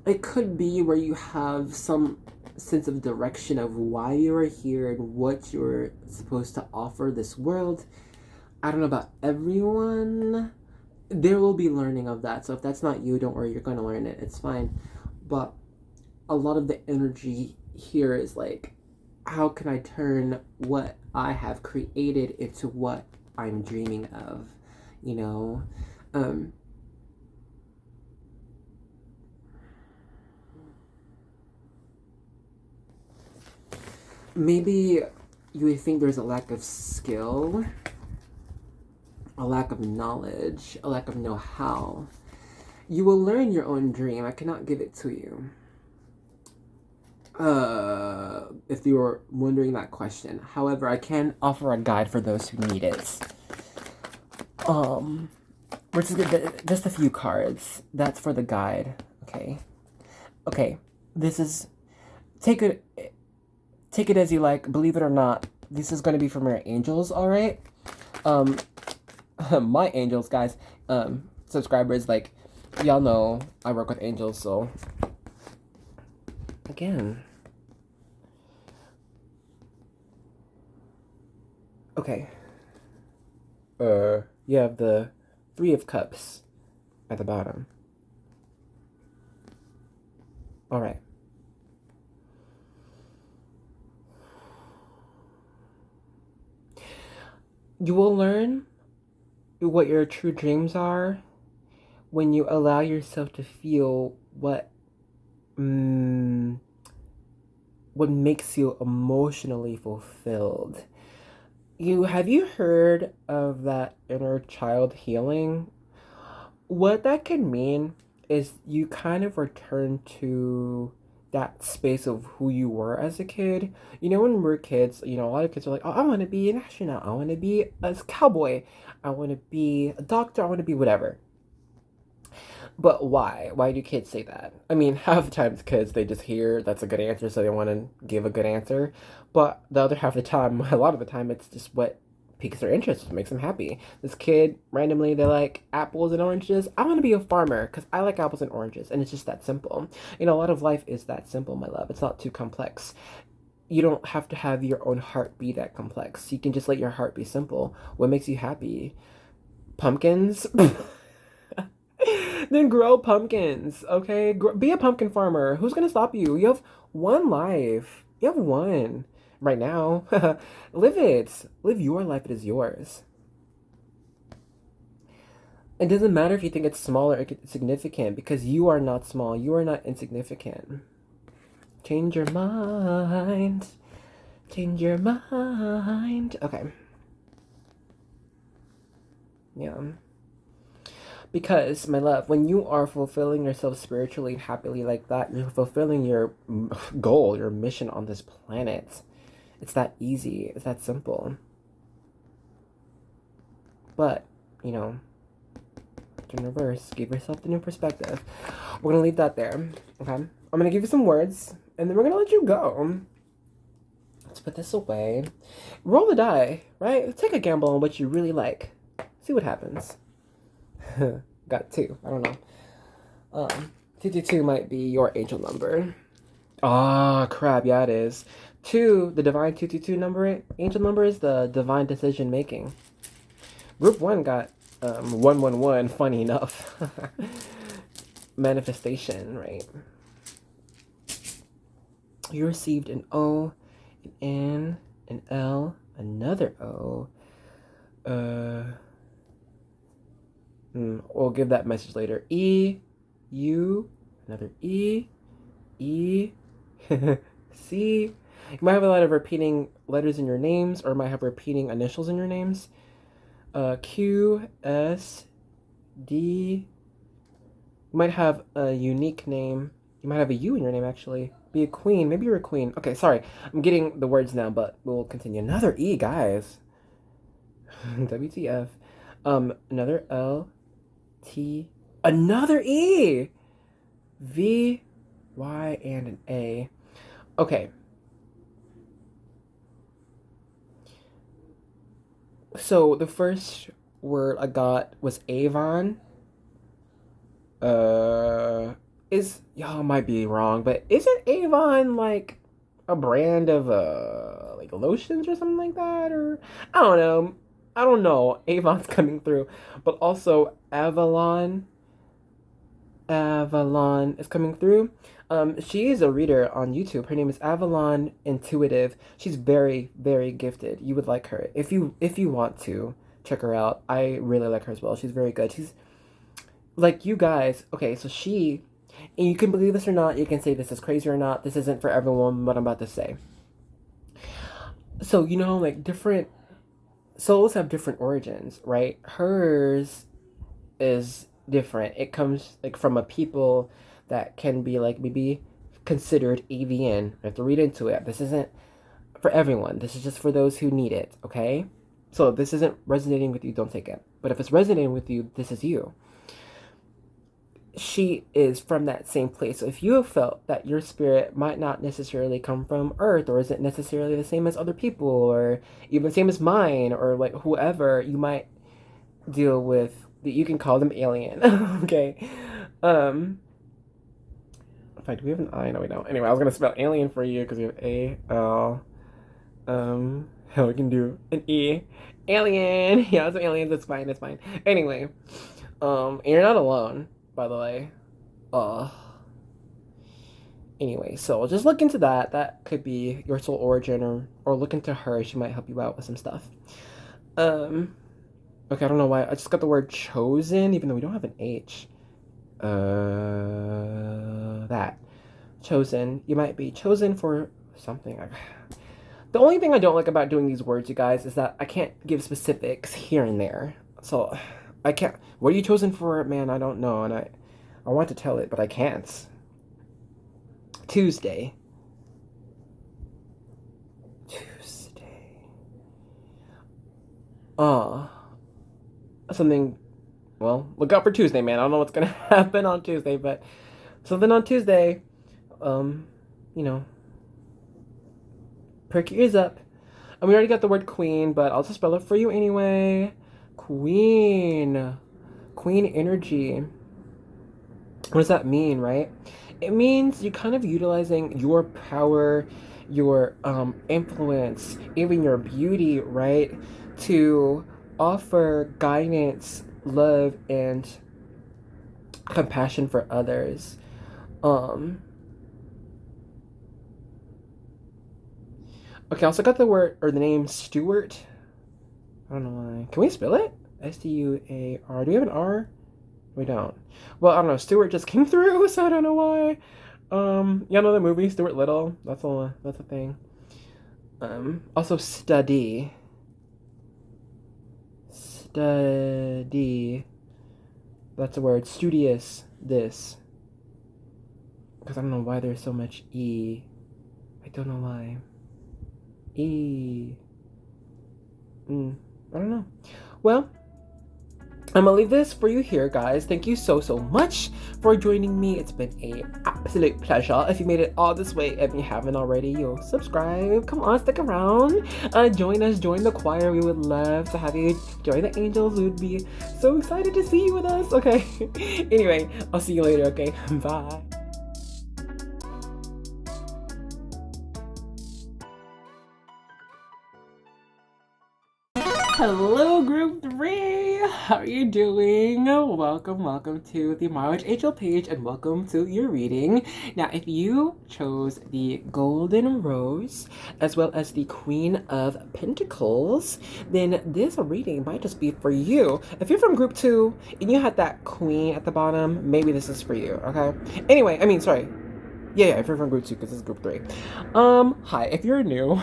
it could be where you have some sense of direction of why you are here and what you're supposed to offer this world. I don't know about everyone. There will be learning of that. So if that's not you, don't worry, you're going to learn it. It's fine. But a lot of the energy here is like, how can I turn what I have created into what I'm dreaming of? You know? Maybe you would think there's a lack of skill, a lack of knowledge, a lack of know-how. You will learn your own dream. I cannot give it to you. If you were wondering that question. However, I can offer a guide for those who need it. We're just a few cards. That's for the guide. Okay. Okay. This is take it as you like. Believe it or not, this is going to be from your angels. All right. My angels, guys. Subscribers, like, y'all know I work with angels, so again. Okay. You have the Three of Cups at the bottom. All right. You will learn what your true dreams are when you allow yourself to feel what makes you emotionally fulfilled. Have you heard of that inner child healing? What that can mean is you kind of return to that space of who you were as a kid. You know, when we're kids, you know, a lot of kids are like, oh, I want to be an astronaut. I want to be a cowboy. I want to be a doctor. I want to be whatever. But why? Why do kids say that? I mean, half the time it's because they just hear that's a good answer, so they want to give a good answer. But the other half of the time, a lot of the time, it's just what piques their interest, what makes them happy. This kid, randomly, they like apples and oranges. I want to be a farmer because I like apples and oranges, and it's just that simple. You know, a lot of life is that simple, my love. It's not too complex. You don't have to have your own heart be that complex. You can just let your heart be simple. What makes you happy? Pumpkins? Then grow pumpkins, okay? Be a pumpkin farmer. Who's gonna stop you? You have one life. You have one right now. Live it. Live your life. It is yours. It doesn't matter if you think it's small or insignificant because you are not small. You are not insignificant. Change your mind. Change your mind. Okay. Yeah. Because, my love, when you are fulfilling yourself spiritually and happily like that, you're fulfilling your goal, your mission on this planet. It's that easy. It's that simple. But, you know, in reverse, give yourself the new perspective. We're going to leave that there, okay? I'm going to give you some words, and then we're going to let you go. It's put this away. Roll the die, right? Take a gamble on what you really like. See what happens. Got 2. I don't know. 222 might be your angel number. Ah, crap. Yeah, it is. 2, the divine 222 number, angel number is the divine decision making. Group 1 got 111, funny enough. Manifestation, right? You received an O, an N, an L, another O. We'll give that message later. E, U, another E, E, C. You might have a lot of repeating letters in your names, or might have repeating initials in your names. Q, S, D. You might have a unique name. You might have a U in your name, actually. Be a queen. Maybe you're a queen. Okay, sorry. I'm getting the words now, but we'll continue. Another E, guys. WTF. Another L, T. Another E! V, Y, and an A. Okay. So the first word I got was Avon. Y'all might be wrong, but isn't Avon like a brand of like lotions or something like that? Or I don't know. I don't know. Avon's coming through, but also Avalon. Avalon is coming through. She is a reader on YouTube. Her name is Avalon Intuitive. She's very, very gifted. You would like her if you want to check her out. I really like her as well. She's very good. She's like you guys. Okay, so and you can believe this or not. You can say this is crazy or not. This isn't for everyone. What I'm about to say. So like different souls have different origins, right? Hers is different. It comes like from a people that can be like maybe considered AVN. You have to read into it. This isn't for everyone. This is just for those who need it, okay? So if this isn't resonating with you, don't take it. But if it's resonating with you, this is you. She is from that same place. So if you have felt that your spirit might not necessarily come from Earth, or isn't necessarily the same as other people, or even the same as mine, or like whoever, you might deal with, you can call them alien. Okay. In fact, do we have an I? No, we don't. Anyway, I was gonna spell alien for you because we have A-L. Hell, we can do an E. Alien. Yeah, it's aliens. It's fine. It's fine. Anyway, and you're not alone, by the way. Anyway, so just look into that. That could be your soul origin, or look into her. She might help you out with some stuff. Okay, I don't know why. I just got the word chosen, even though we don't have an H. That. Chosen. You might be chosen for something. The only thing I don't like about doing these words, you guys, is that I can't give specifics here and there. So, I can't. What are you chosen for, man? I don't know, and I want to tell it, but I can't. Tuesday. Something. Well, look out for Tuesday, man. I don't know what's gonna happen on Tuesday, but something on Tuesday. Perk your ears up. And we already got the word queen, but I'll just spell it for you anyway. Queen. Queen energy. What does that mean, right? It means you're kind of utilizing your power, your influence, even your beauty, right? To offer guidance, love, and compassion for others. Okay, I also got the word, or the name Stuart. I don't know why. Can we spell it? S-T-U-A-R. Do we have an R? We don't. Well, I don't know. Stuart just came through, so I don't know why. Y'all know the movie Stuart Little? That's a thing. Also study. Study. That's a word. Studious. This. Because I don't know why there's so much E. I don't know why. E. I don't know. Well, I'm gonna leave this for you here, guys. Thank you so much for joining me. It's been an absolute pleasure. If you made it all this way, if you haven't already, you'll subscribe. Come on, stick around. Join us, join the choir. We would love to have you join the angels. We would be so excited to see you with us. Okay. Anyway, I'll see you later. Okay. Bye. Hello, group 3. How are you doing? Welcome to the MyWitchAngel page, and welcome to your reading. Now, if you chose the Golden Rose as well as the Queen of Pentacles, then this reading might just be for you. If you're from group 2 and you had that Queen at the bottom, maybe this is for you. Okay. Anyway, I mean, sorry. Yeah, if you're from group 2, because this is group 3. Hi, if you're new,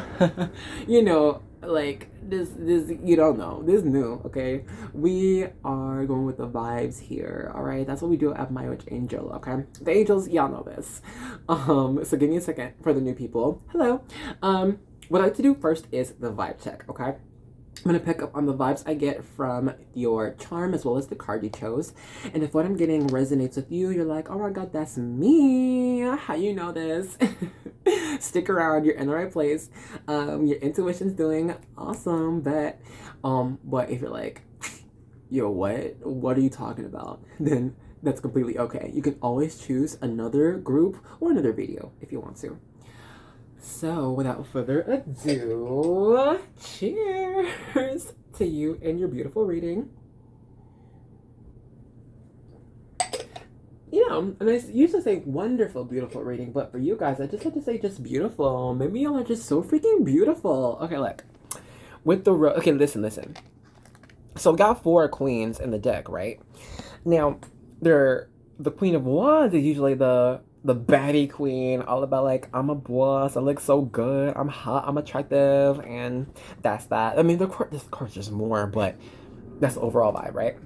you know, like, this, you don't know, this is new, okay? We are going with the vibes here, all right? That's what we do at MyWitchAngel, okay? The angels, y'all know this. So give me a second for the new people. Hello. What I like to do first is the vibe check, okay? I'm going to pick up on the vibes I get from your charm as well as the card you chose. And if what I'm getting resonates with you, you're like, oh my god, that's me. How you know this? Stick around, you're in the right place. Your intuition's doing awesome. But if you're like, yo, what are you talking about? Then that's completely okay. You can always choose another group or another video if you want to. So, without further ado, cheers to you and your beautiful reading. You know, and I usually say wonderful, beautiful reading, but for you guys, I just have to say just beautiful. Maybe y'all are just so freaking beautiful. Okay, look. With the okay, listen. So, we got 4 queens in the deck, right? Now, the Queen of Wands is usually the baddie queen, all about like, I'm a boss, I look so good, I'm hot, I'm attractive, and that's that. I mean, this card's just more, but that's the overall vibe, right?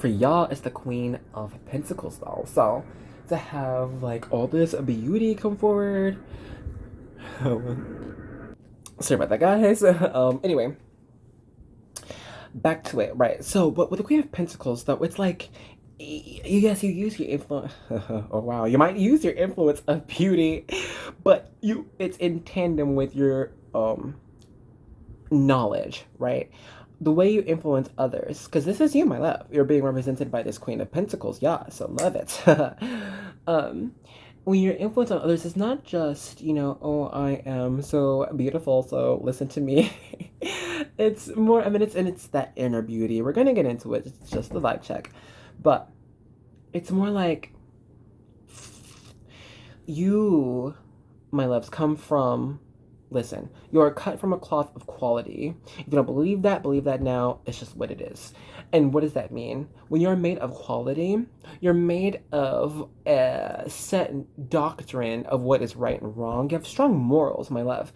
For y'all, it's the Queen of Pentacles, though. So to have like all this beauty come forward. Sorry about that, guys. Anyway, back to it, right? So, but with the Queen of Pentacles, though, it's like, yes, you use your influence. Oh wow, you might use your influence of beauty, but it's in tandem with your knowledge, right? The way you influence others, because this is you, my love. You're being represented by this Queen of Pentacles, yeah. So love it. When you're influencing others, it's not just, you know, oh, I am so beautiful, so listen to me. It's more, I mean, it's that inner beauty. We're gonna get into it. It's just the vibe check. But it's more like you, my loves, come from, listen, you're cut from a cloth of quality. If you don't believe that now. It's just what it is. And what does that mean? When you're made of quality, you're made of a set doctrine of what is right and wrong. You have strong morals, my love.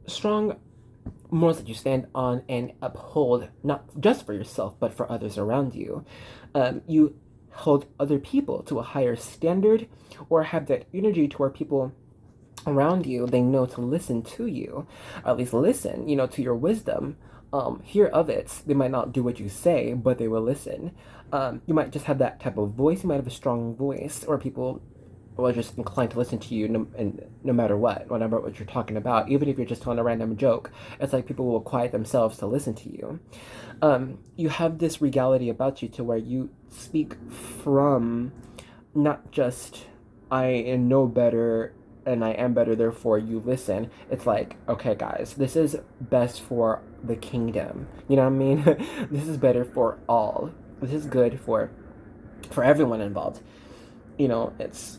Strong morals that you stand on and uphold, not just for yourself, but for others around you. You hold other people to a higher standard, or have that energy to where people around you, they know to listen to you, or at least listen, you know, to your wisdom. Hear of it. They might not do what you say, but they will listen. You might just have that type of voice. You might have a strong voice, or people are just inclined to listen to you no matter what you're talking about. Even if you're just telling a random joke, it's like people will quiet themselves to listen to you. You have this regality about you to where you speak from not just I know better and I am better, therefore you listen. It's like, okay, guys, this is best for the kingdom. You know what I mean? This is better for all. This is good for everyone involved. You know, it's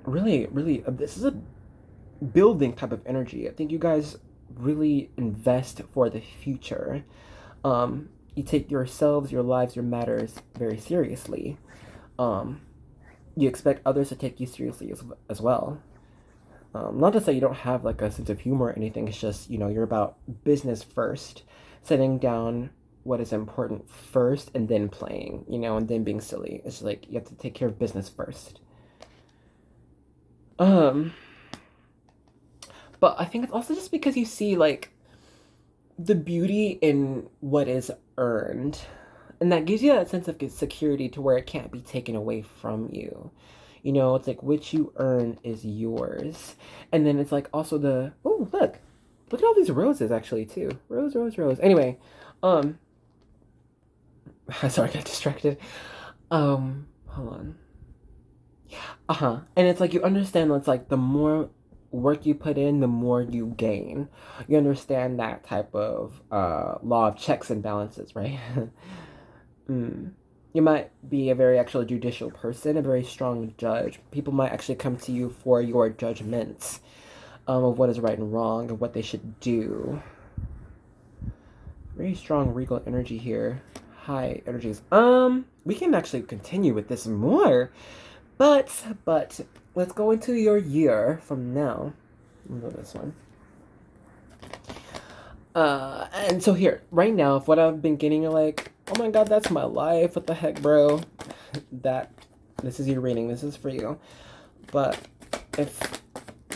really, this is a building type of energy. I think you guys really invest for the future. You take yourselves, your lives, your matters very seriously. You expect others to take you seriously as well. Not to say you don't have like a sense of humor or anything. It's just, you know, you're about business first, setting down what is important first, and then playing, you know, and then being silly. It's like you have to take care of business first. But I think it's also just because you see like the beauty in what is earned, And that gives you that sense of security to where it can't be taken away from you. You know, it's like what you earn is yours. And then it's like also the, oh, look at all these roses actually too. Rose, rose, rose. Anyway, um, sorry, I got distracted. Hold on. And it's like you understand it's like the more work you put in, the more you gain. You understand that type of law of checks and balances, right? mm. You might be a very actually judicial person, a very strong judge. People might actually come to you for your judgments of what is right and wrong and what they should do. Very strong regal energy here. High energies. We can actually continue with this more. But let's go into your year from now. Let me go this one. And so here, right now, if what I've been getting, you're like, oh my god, that's my life. What the heck, bro? This is your reading. This is for you. But if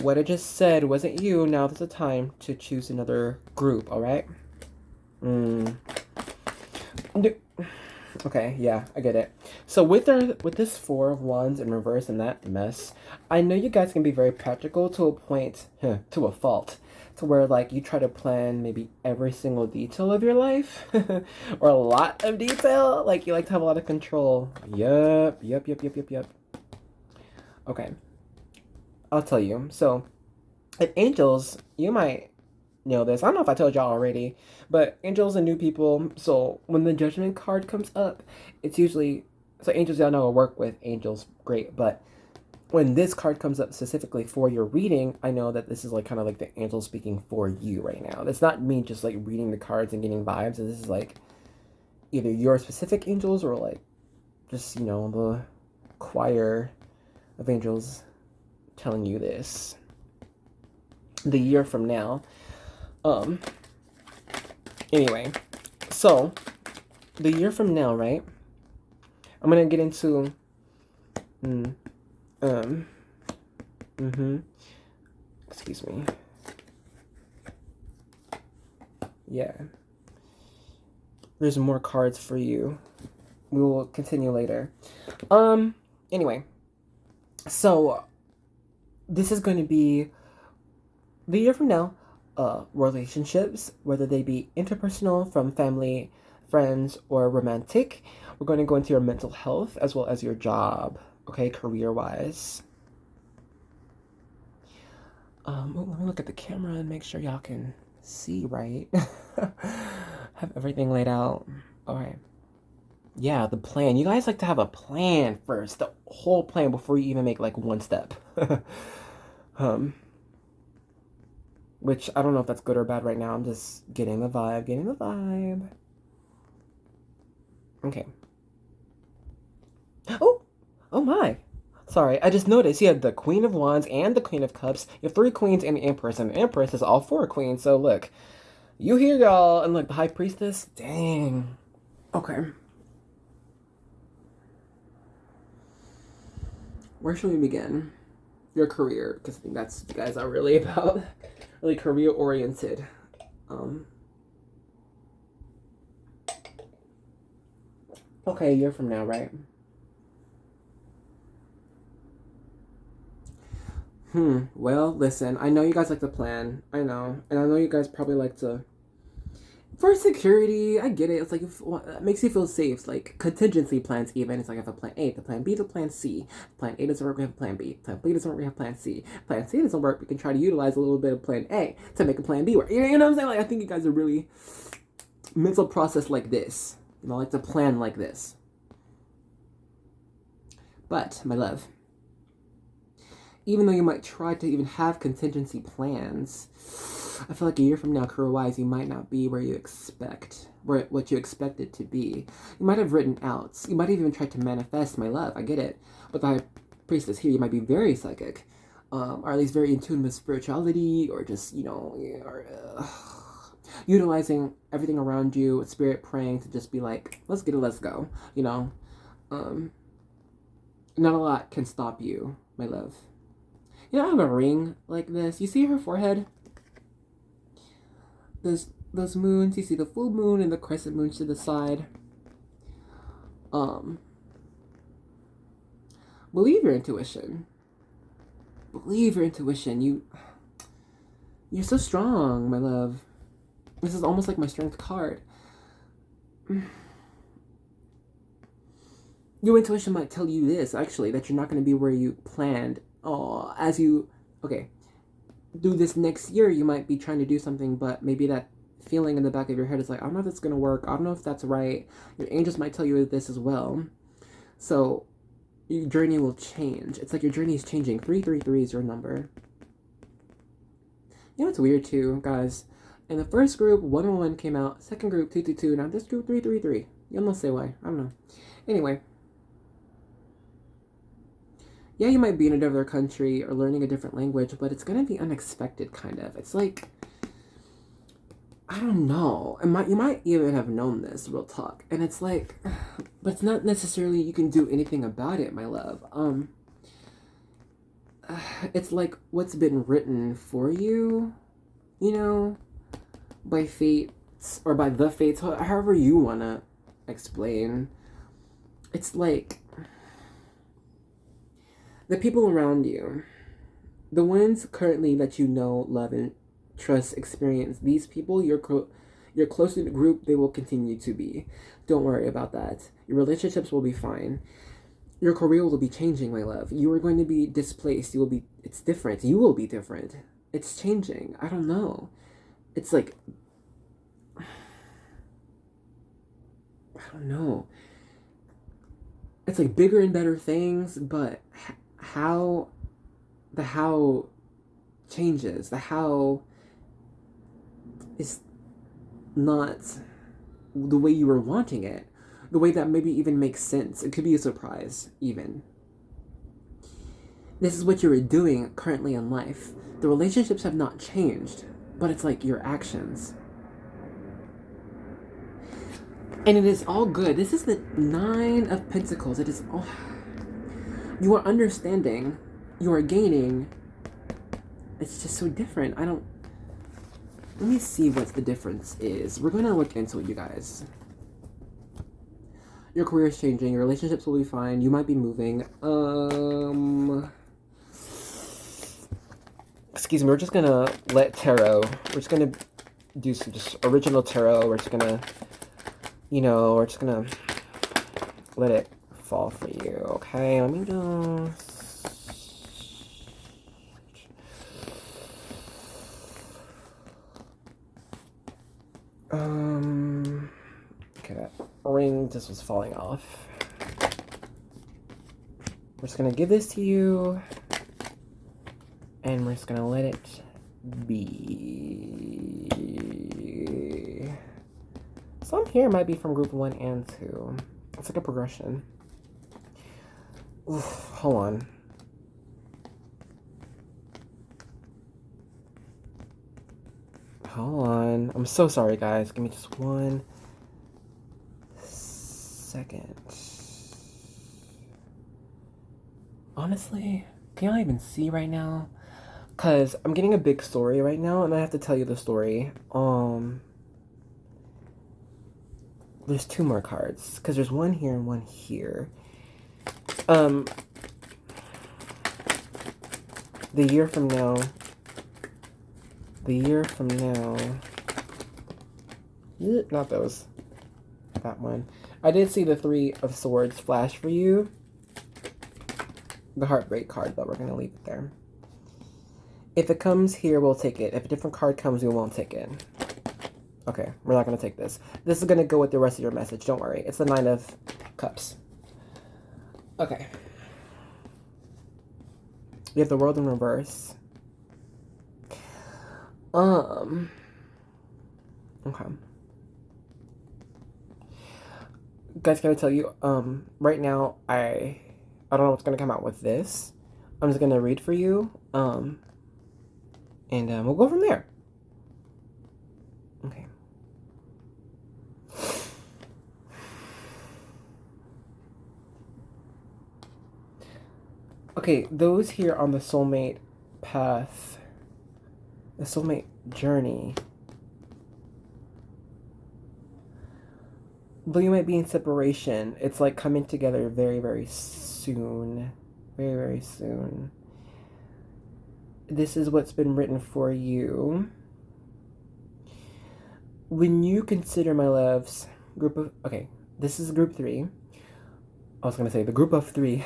what I just said wasn't you, now there's a time to choose another group, alright? Okay, yeah, I get it. So with this Four of Wands in reverse and that mess, I know you guys can be very practical to a point, to a fault, to where like you try to plan maybe every single detail of your life, or a lot of detail. Like you like to have a lot of control. Yup. Okay, I'll tell you. So, at angels, you might know this. I don't know if I told y'all already, but angels and new people. So when the judgment card comes up, it's usually so angels. Y'all know I work with angels, great. But when this card comes up specifically for your reading, I know that this is like kind of like the angel speaking for you right now. That's not me just like reading the cards and getting vibes. This is like either your specific angels or like just the choir of angels telling you this. The year from now. Anyway, so the year from now, right? I'm gonna get into excuse me. Yeah. There's more cards for you. We will continue later. Anyway. So this is going to be the year from now. Relationships, whether they be interpersonal, from family, friends, or romantic. We're going to go into your mental health as well as your job, okay, career-wise. Let me look at the camera and make sure y'all can see right. Have everything laid out. All right. Yeah, the plan. You guys like to have a plan first, the whole plan before you even make like one step. Which I don't know if that's good or bad right now. I'm just getting the vibe. Okay. Oh my. Sorry, I just noticed you had the Queen of Wands and the Queen of Cups. You have 3 queens and the Empress, and the Empress is all 4 queens. So look, you here, y'all, and look, the High Priestess. Dang. Okay. Where should we begin? Your career, because I think that's what you guys are really about. Really career oriented. Okay, a year from now, right? Well, listen, I know you guys like to plan. I know. And I know you guys probably like to... For security, I get it. It's like, it makes you feel safe. Like, contingency plans even. It's like, I have a plan A, the plan B, the plan C. Plan A doesn't work, we have plan B. Plan B doesn't work, we have plan C. Plan C doesn't work, we can try to utilize a little bit of plan A to make a plan B work. You know what I'm saying? Like, I think you guys are really mental process like this. Like to plan like this. But, my love, even though you might try to even have contingency plans, I feel like a year from now, career-wise, you might not be where you expect, what you expect it to be. You might have written out. You might have even tried to manifest, my love. I get it. But the High Priestess here, you might be very psychic, or at least very in tune with spirituality, or just, utilizing everything around you, spirit praying to just be like, let's get it, let's go. Not a lot can stop you, my love. I have a ring like this. You see her forehead? Those moons, you see the full moon and the crescent moon to the side. Um, believe your intuition. Believe your intuition. You're so strong, my love. This is almost like my strength card. Your intuition might tell you this, actually, that you're not going to be where you planned. Okay, do this next year, you might be trying to do something, but maybe that feeling in the back of your head is like, I don't know if it's going to work. I don't know if that's right. Your angels might tell you this as well. So your journey will change. It's like your journey is changing. 333 is your number. You know, it's weird too, guys. In the first group, 111 came out. Second group, 222. Now this group, 333. You'll not say why. I don't know. Anyway. Yeah, you might be in a different country or learning a different language, but it's going to be unexpected, kind of. It's like, I don't know. You might even have known this, real talk. And it's like, but it's not necessarily you can do anything about it, my love. It's like what's been written for you, you know, by fates or by the fates, however you want to explain. It's like the people around you, the ones currently that you know, love, and trust, experience, these people, your close knit group, they will continue to be. Don't worry about that. Your relationships will be fine. Your career will be changing, my love. You are going to be displaced. It's different. You will be different. It's changing. I don't know. It's like, I don't know. It's like bigger and better things, but the how changes. The how is not the way you were wanting it. The way that maybe even makes sense. It could be a surprise, even. This is what you were doing currently in life. The relationships have not changed, but it's like your actions. And it is all good. This is the 9 of Pentacles. It is all... You are understanding. You are gaining. It's just so different. Let me see what the difference is. We're going to look into it, you guys. Your career is changing. Your relationships will be fine. You might be moving. Excuse me. We're just going to let tarot. We're just going to do some just original tarot. We're just going to, we're just going to let it fall for you. Okay. Let me just... Okay, that ring just was falling off. We're just gonna give this to you, and we're just gonna let it be. Some here might be from group 1 and 2. It's like a progression. Oof, hold on. Hold on. I'm so sorry, guys. Give me just 1 second. Honestly, can y'all even see right now? Because I'm getting a big story right now, and I have to tell you the story. There's 2 more cards. Because there's 1 here and 1 here. The year from now... Not those. That one. I did see the 3 of Swords flash for you. The Heartbreak card, but we're going to leave it there. If it comes here, we'll take it. If a different card comes, we won't take it. Okay, we're not going to take this. This is going to go with the rest of your message. Don't worry. It's the 9 of Cups. Okay. We have the World in reverse. Okay. Guys, can I tell you, right now, I don't know what's gonna come out with this. I'm just gonna read for you, and we'll go from there. Okay. Okay, those here on the soulmate path, the soulmate journey, though you might be in separation, it's like coming together very, very soon. Very, very soon. This is what's been written for you. When you consider, my loves, group of, okay, this is group 3. I was gonna say the group of 3.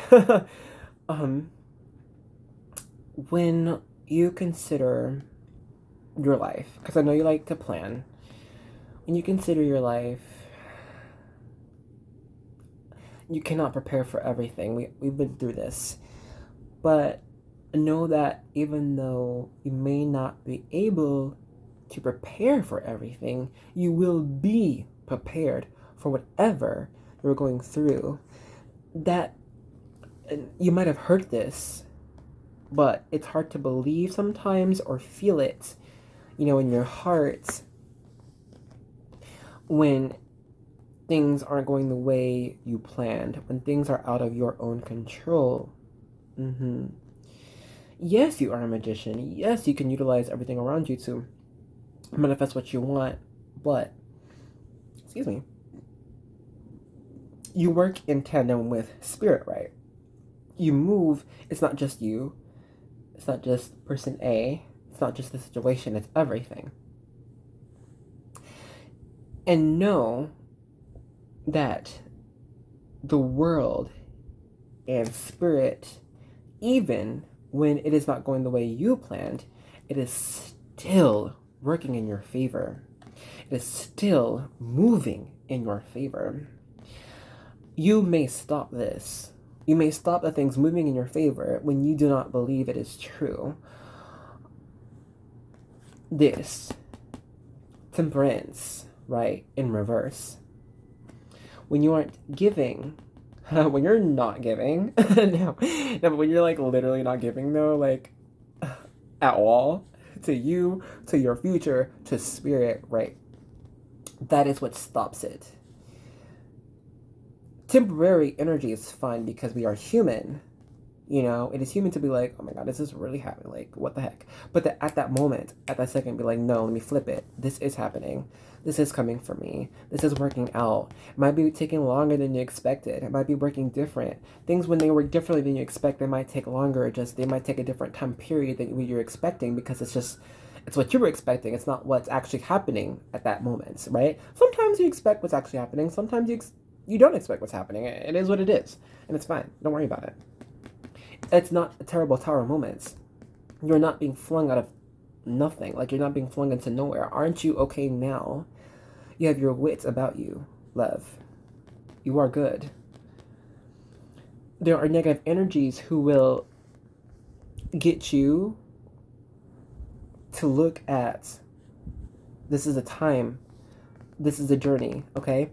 When you consider your life, because I know you like to plan, when you consider your life, you cannot prepare for everything. We've been through this. But know that even though you may not be able to prepare for everything, you will be prepared for whatever you're going through. That, you might have heard this, but it's hard to believe sometimes or feel it, in your heart when things aren't going the way you planned, when things are out of your own control. Yes, you are a magician. Yes, you can utilize everything around you to manifest what you want, but, excuse me, you work in tandem with spirit, right? You move, it's not just you, it's not just person A, it's not just the situation, it's everything. And know that the world and spirit, even when it is not going the way you planned, it is still working in your favor. It is still moving in your favor. You may stop this. You may stop the things moving in your favor when you do not believe it is true. This temperance, right, in reverse. When you aren't giving, when you're not giving, no, but when you're like literally not giving though, like at all, to you, to your future, to spirit, right? That is what stops it. Temporary energy is fun because we are human. It is human to be like, oh my god, this is really happening. Like, what the heck? But at that moment, at that second, be like, no, let me flip it. This is happening. This is coming for me. This is working out. It might be taking longer than you expected. It might be working different. Things, when they work differently than you expect, they might take longer. They might take a different time period than what you're expecting, because it's what you were expecting. It's not what's actually happening at that moment, right? Sometimes you expect what's actually happening. Sometimes you don't expect what's happening. It is what it is. And it's fine. Don't worry about it. It's not a terrible tower of moments. You're not being flung out of nothing. Like, you're not being flung into nowhere. Aren't you okay now? You have your wits about you, love. You are good. There are negative energies who will get you to look at, this is a time, this is a journey, okay?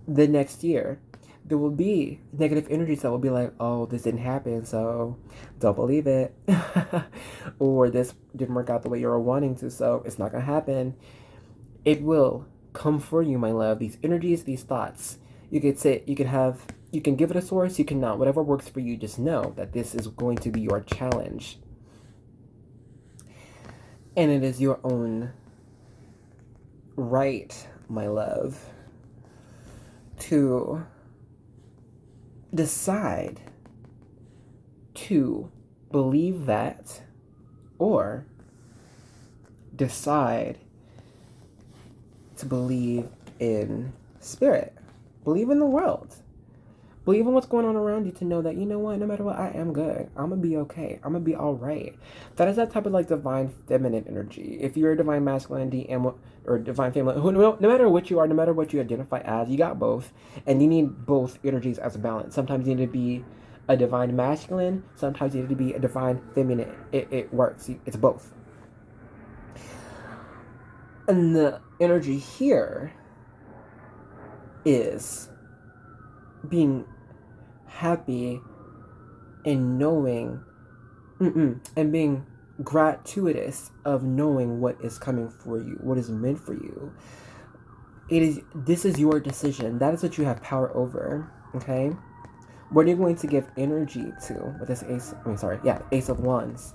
The next year, there will be negative energies that will be like, oh, this didn't happen, so don't believe it. Or this didn't work out the way you were wanting to, so it's not gonna happen. It will come for you, my love. These energies, these thoughts. You could say, you can give it a source, you cannot. Whatever works for you, just know that this is going to be your challenge. And it is your own right, my love, to decide to believe that, or decide to believe in spirit. Believe in the world. Believe in what's going on around you, to know that, you know what, no matter what, I am good. I'm gonna be okay. I'm gonna be all right. That is that type of like divine feminine energy. If you're a divine masculinity or divine feminine, no matter what you are, no matter what you identify as, you got both, and you need both energies as a balance. Sometimes you need to be a divine masculine. Sometimes you need to be a divine feminine. It works. It's both. And the energy here is being happy and knowing and being gratuitous of knowing what is coming for you, what is meant for you. This is your decision. That is what you have power over. Okay, what are you going to give energy to with this Ace of Wands?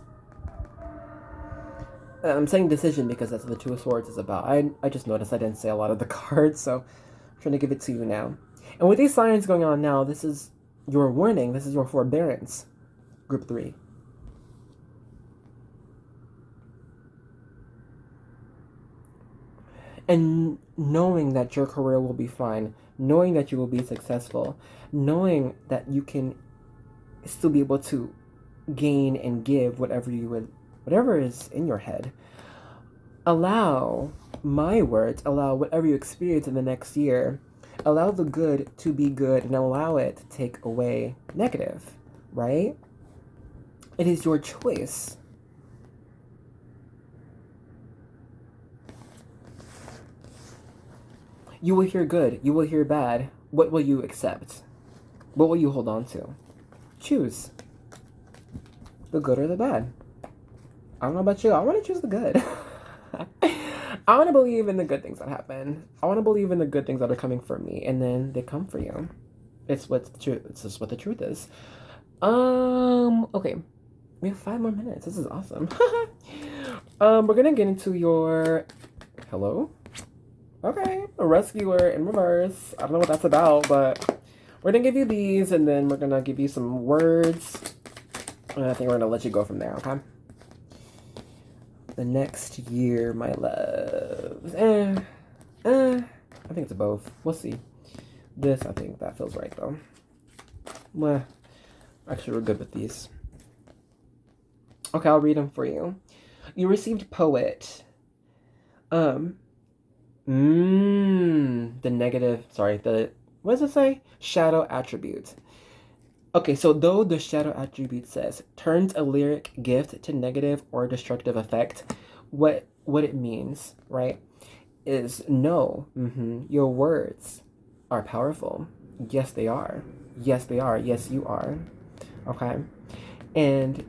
I'm saying decision because that's what the Two of Swords is about. I just noticed I didn't say a lot of the cards, so trying to give it to you now. And with these signs going on now, this is your warning. This is your forbearance. Group 3. And knowing that your career will be fine, knowing that you will be successful, knowing that you can still be able to gain and give whatever is in your head. Allow my words, allow whatever you experience in the next year, allow the good to be good and allow it to take away negative, right? It is your choice. You will hear good, you will hear bad. What will you accept? What will you hold on to? Choose the good or the bad. I don't know about you, I want to choose the good. I want to believe in the good things that happen. I want to believe in the good things that are coming for me, and then they come for you. It's what's true. It's just what the truth is. Okay, we have 5 more minutes. This is awesome. We're gonna get into your hello. Okay, a rescuer in reverse. I don't know what that's about, but we're gonna give you these, and then we're gonna give you some words, and I think we're gonna let you go from there. Okay. The next year, my loves. I think it's both. We'll see. This, I think that feels right though. Well, actually, we're good with these. Okay, I'll read them for you. You received poet. What does it say? Shadow attribute. Okay, so though the shadow attribute says turns a lyric gift to negative or destructive effect, what it means, right, is no, your words are powerful. Yes, they are. Yes, they are. Yes, you are. Okay? And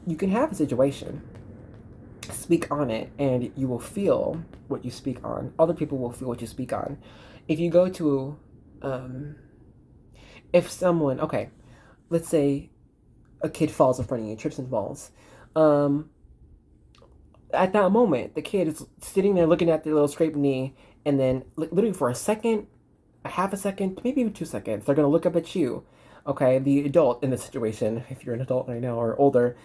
you can have a situation, speak on it, and you will feel what you speak on. Other people will feel what you speak on. If you go to, if someone, okay, let's say a kid falls in front of you, trips and falls. At that moment, the kid is sitting there looking at their little scraped knee, and then literally for a second, a half a second, maybe even 2 seconds, they're going to look up at you, okay, the adult in the situation, if you're an adult right now or older,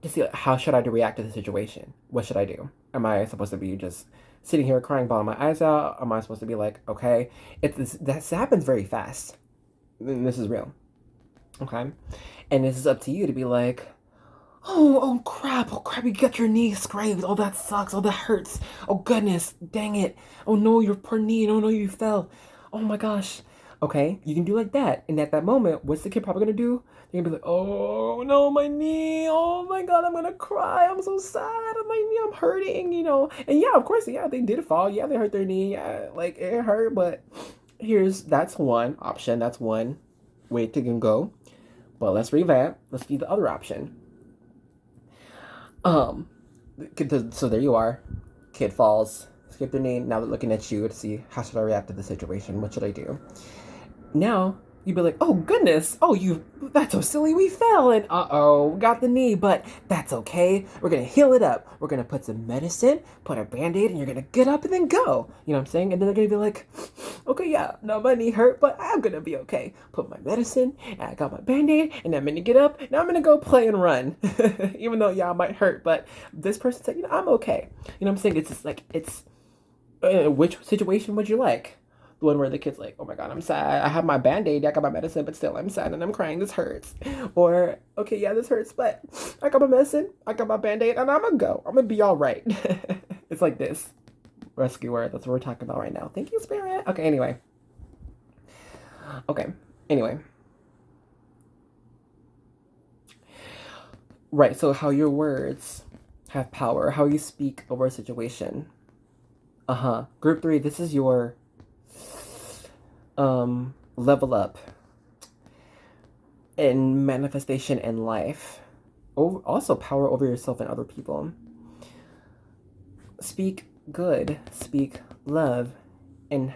to see how should I react to the situation? What should I do? Am I supposed to be just sitting here crying, bawling my eyes out? Am I supposed to be like, okay? That happens very fast. And this is real. Okay? And this is up to you to be like, oh crap, you got your knee scraped. Oh, that sucks. Oh, that hurts. Oh, goodness, dang it. Oh, no, your poor knee. Oh, no, you fell. Oh, my gosh. Okay, you can do like that. And at that moment, what's the kid probably going to do? They're going to be like, oh, no, my knee. Oh, my God, I'm going to cry. I'm so sad. My knee, I'm hurting, you know. And yeah, of course, yeah, they did fall. Yeah, they hurt their knee. Yeah, like, it hurt. But that's one option. That's one way to go. But let's revamp. Let's do the other option. So there you are. Kid falls, skip their knee. Now they're looking at you to see how should I react to the situation. What should I do? Now you'd be like, oh goodness, that's so silly. We fell and got the knee, but that's okay. We're gonna heal it up. We're gonna put some medicine, put a band-aid, and you're gonna get up and then go. You know what I'm saying? And then they're gonna be like, okay, yeah, no, my knee hurt, but I'm gonna be okay. Put my medicine, and I got my band-aid, and I'm gonna get up, and I'm gonna go play and run. Even though, yeah, I might hurt, but this person said, I'm okay. You know what I'm saying? It's just like, which situation would you like? The one where the kid's like, oh my God, I'm sad. I have my band-aid, I got my medicine, but still I'm sad and I'm crying. This hurts. Or, okay, yeah, this hurts, but I got my medicine, I got my band-aid, and I'm gonna go. I'm gonna be all right. It's like this. Rescuer, that's what we're talking about right now. Thank you, Spirit. Okay, anyway. Right, so how your words have power, how you speak over a situation. Group 3, this is your level up in manifestation in life. Also power over yourself and other people. Speak good, speak love, and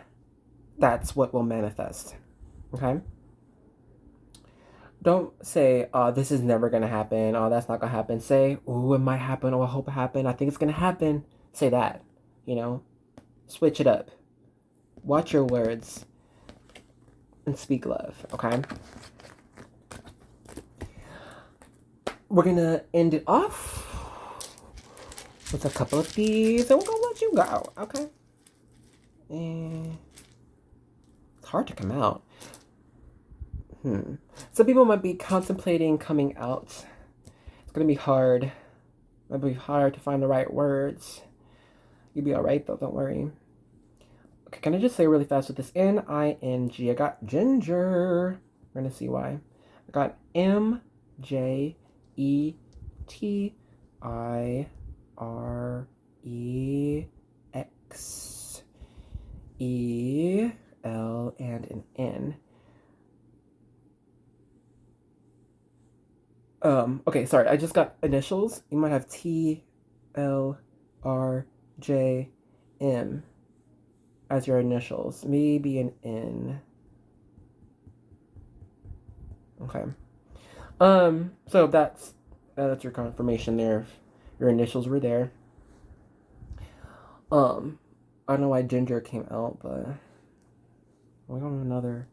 that's what will manifest. Okay? Don't say, oh, this is never gonna happen. Oh, that's not gonna happen. Say, oh, it might happen. Oh, I hope it happen. I think it's gonna happen. Say that. Switch it up. Watch your words and speak love, okay? We're gonna end it off with a couple of these, and we're gonna let you go, okay? And it's hard to come out. Some people might be contemplating coming out. It's gonna be hard. It might be hard to find the right words. You'll be alright though, don't worry. Okay, can I just say really fast with this N-I-N-G? I got ginger. We're gonna see why. I got M-J-E-T-I-R-E-X. E-L and an N. Okay, sorry, I just got initials. You might have T-L-R-J-M as your initials. Maybe an N. Okay. So that's your confirmation there. Your initials were there. I don't know why ginger came out, but we don't have another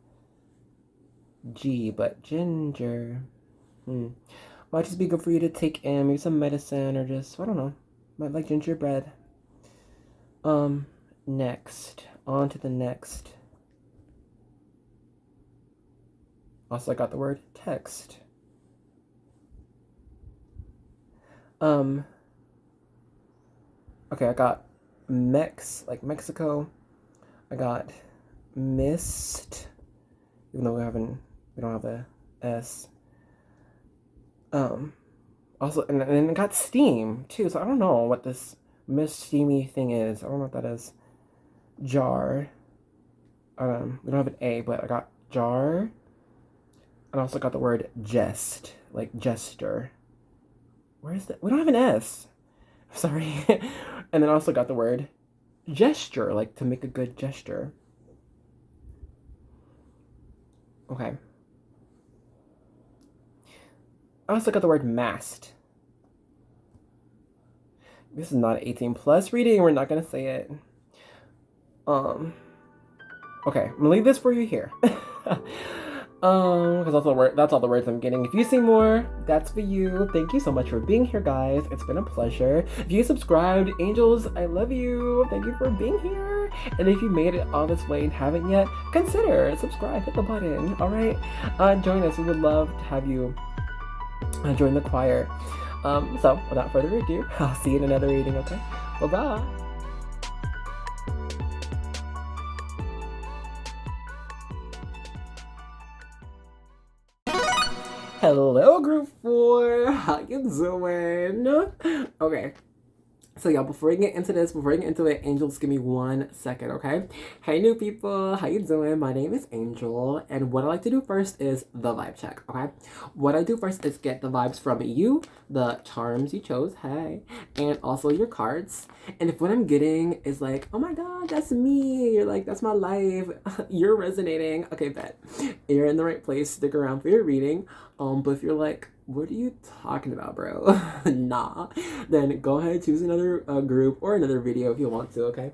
G, but ginger. Might just be good for you to take in maybe some medicine or just, I don't know, might like gingerbread. Next, on to the next. Also, I got the word text. Okay, I got like Mexico. I got mist, even though we don't have a S. Also, and then it got steam too, so I don't know what this mist steamy thing is. I don't know what that is. Jar. We don't have an A, but I got jar. And I also got the word jest, like jester. Where is that? We don't have an S. Sorry. And then I also got the word gesture, like to make a good gesture. Okay. I also got the word mast. This is not an 18 plus reading. We're not going to say it. Okay. I'm going to leave this for you here. Because that's all the words I'm getting. If you see more, that's for you. Thank you so much for being here, guys. It's been a pleasure. If you subscribed, angels, I love you. Thank you for being here. And if you made it all this way and haven't yet, consider subscribe, hit the button. All right, join us. We would love to have you join the choir. So without further ado, I'll see you in another reading. Okay, bye bye. Hello, group 4. How you doing? Okay. So y'all, before I get into it, angels, give me 1 second, okay? Hey, new people, how you doing? My name is Angel, and what I like to do first is the vibe check, okay? What I do first is get the vibes from you, the charms you chose, hey, and also your cards. And if what I'm getting is like, oh my god, that's me, you're like, that's my life, you're resonating, okay, bet. You're in the right place, stick around for your reading. But if you're like, what are you talking about, bro? Nah. Then go ahead, choose another group or another video if you want to, okay?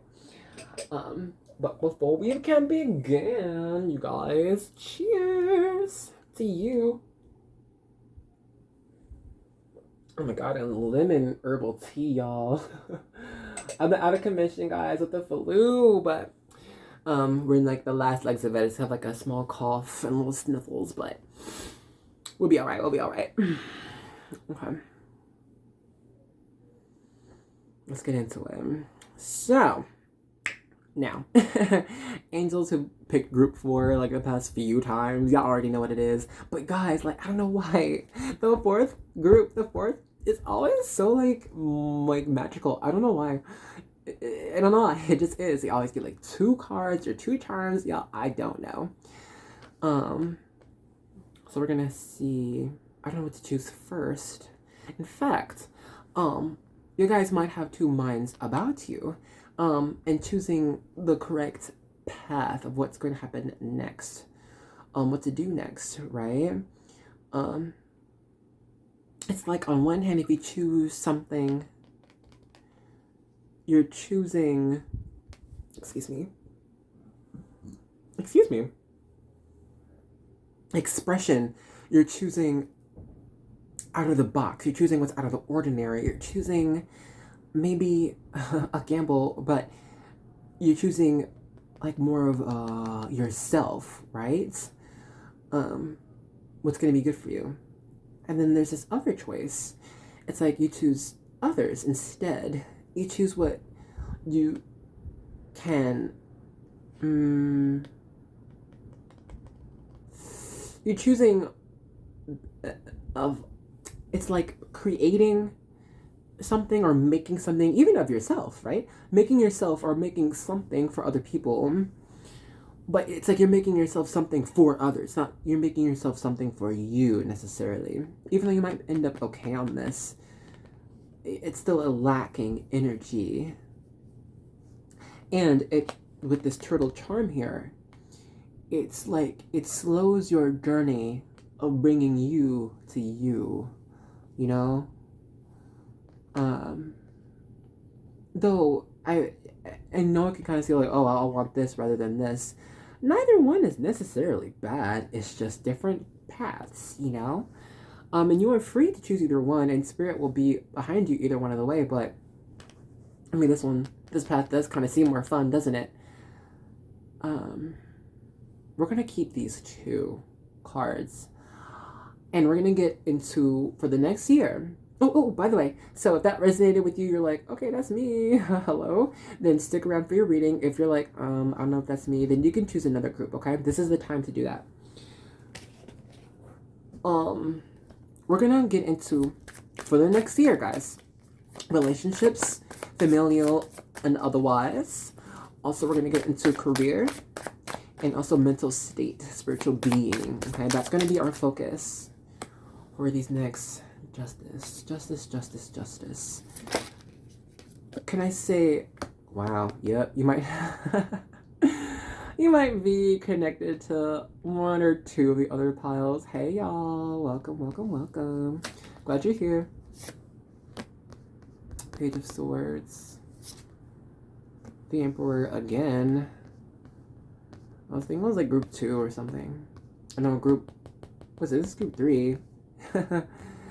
But before we can begin, you guys, cheers to you. Oh my god, and lemon herbal tea, y'all. I've been out of commission, guys, with the flu, but we're in like the last legs of it. I just have like a small cough and little sniffles, but we'll be alright, Okay. Let's get into it. So, now, angels who picked group 4 like the past few times, y'all already know what it is. But guys, like, I don't know why. The fourth is always so like magical. I don't know why. I don't know. It just is. You always get like 2 cards or 2 charms. Y'all, I don't know. So we're gonna see. I don't know what to choose first. In fact, you guys might have 2 minds about you, and choosing the correct path of what's going to happen next, what to do next, right? It's like on one hand, if you choose something, you're choosing, excuse me, excuse me, expression. You're choosing out of the box. You're choosing what's out of the ordinary. You're choosing maybe a gamble, but you're choosing like more of yourself, right? What's going to be good for you. And then there's this other choice. It's like you choose others instead. You choose what you can. You're choosing of. It's like creating something or making something, even of yourself, right? Making yourself or making something for other people. But it's like you're making yourself something for others, not you're making yourself something for you necessarily. Even though you might end up okay on this, it's still a lacking energy. And it with this turtle charm here, it's like it slows your journey of bringing you to you, you know? Though I know I can kind of see like, oh, I want this rather than this. Neither one is necessarily bad. It's just different paths, you know? And you are free to choose either one, and spirit will be behind you either one of the way, but I mean, this path does kind of seem more fun, doesn't it? We're gonna keep these 2 cards, and we're gonna get into, for the next year. Oh, by the way, so if that resonated with you, you're like, okay, that's me, hello, then stick around for your reading. If you're like, I don't know if that's me, then you can choose another group, okay? This is the time to do that. We're gonna get into, for the next year, guys, relationships, familial and otherwise. Also, we're gonna get into career, and also mental state, spiritual being, okay? That's gonna be our focus for these next... Justice. Can I say, wow, yep, you might you might be connected to 1 or 2 of the other piles. Hey y'all, welcome. Glad you're here. Page of Swords. The Emperor again. I was thinking it was like group 2 or something. I know was it? This is group 3.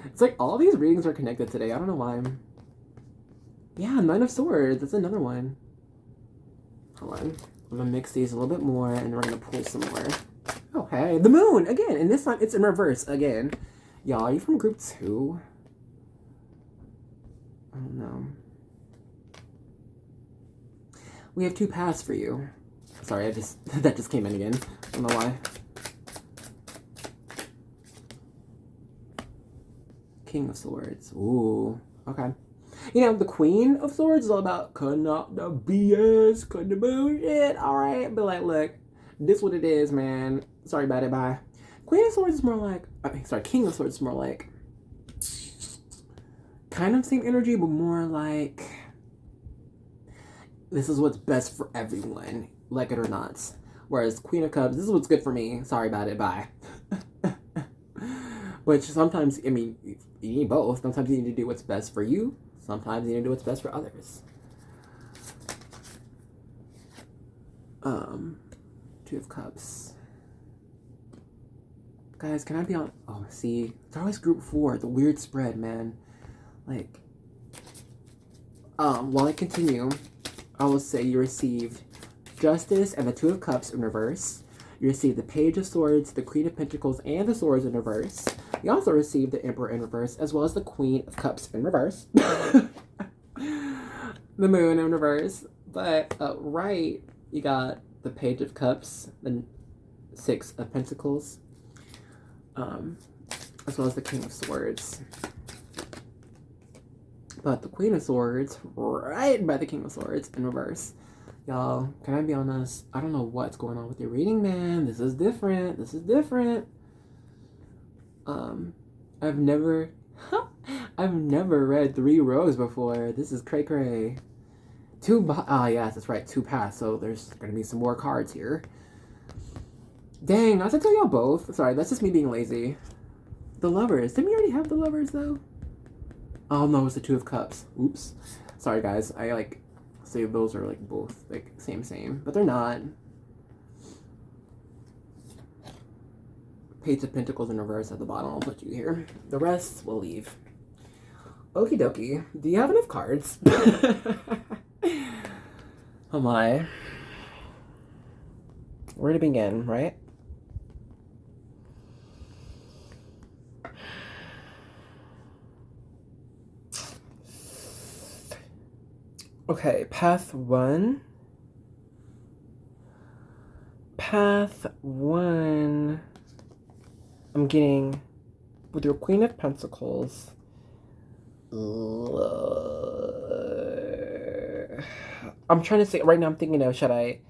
It's like all these readings are connected today. I don't know why. Yeah, 9 of Swords. That's another one. Hold on. I'm gonna mix these a little bit more, and we're gonna pull some more. Oh, hey. The Moon! Again. And this time, it's in reverse again. Y'all, are you from group 2? I don't know. We have 2 paths for you. Sorry, that just came in again. I don't know why. King of Swords. Ooh, okay. You know, the Queen of Swords is all about cutting out the BS, cutting the bullshit. Alright, but like, look, this what it is, man. Sorry about it, bye. Queen of Swords is more like, King of Swords is more like, kind of same energy, but more like, this is what's best for everyone, like it or not. Whereas Queen of Cups, this is what's good for me. Sorry about it, bye. Which sometimes, I mean, you need both. Sometimes you need to do what's best for you. Sometimes you need to do what's best for others. 2 of Cups. Guys, can I be on... Oh, see? It's always group 4. The weird spread, man. Like... while I continue, I will say you received Justice and the 2 of Cups in reverse. You received the Page of Swords, the Queen of Pentacles, and the Swords in reverse. You also received the Emperor in reverse, as well as the Queen of Cups in reverse. The Moon in reverse. But right, you got the Page of Cups, the 6 of Pentacles, as well as the King of Swords. But the Queen of Swords, right by the King of Swords in reverse. Y'all, can I be honest? I don't know what's going on with your reading, man. This is different. I've never read 3 rows before. This is cray cray. 2, yes, that's right, 2 paths, so there's gonna be some more cards here. Dang, not to tell y'all both. Sorry, that's just me being lazy. The Lovers. Didn't we already have the Lovers, though? Oh, no, it's the 2 of Cups. Oops. Sorry, guys. I, say those are, both, same. But they're not. Page of Pentacles in reverse at the bottom. I'll put you here. The rest will leave. Okie dokie. Do you have enough cards? Oh my. Where to begin, right? Okay, path one. Path one. I'm getting, with your Queen of Pentacles, I'm trying to say, right now I'm thinking of, should I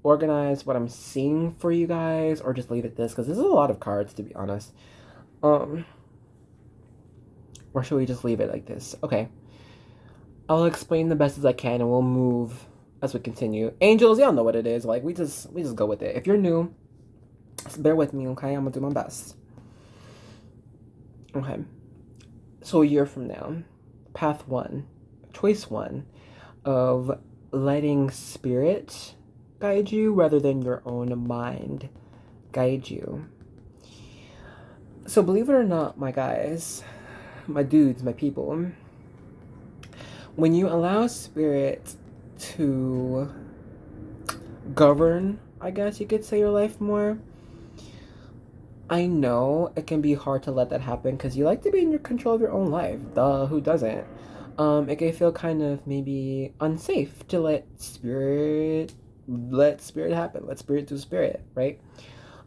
organize what I'm seeing for you guys or just leave it this? Because this is a lot of cards, to be honest. Or should we just leave it like this? Okay. I'll explain the best as I can and we'll move as we continue. Angels, y'all know what it is. Like, we just go with it. If you're new, just bear with me, okay? I'm gonna do my best. Okay. So a year from now, path one, choice one of letting spirit guide you rather than your own mind guide you. So believe it or not, my guys, my dudes, my people, when you allow spirit to govern, I guess you could say, your life more, I know it can be hard to let that happen because you like to be in your control of your own life. Duh, who doesn't? It can feel kind of maybe unsafe to let spirit happen. Let spirit do spirit, right?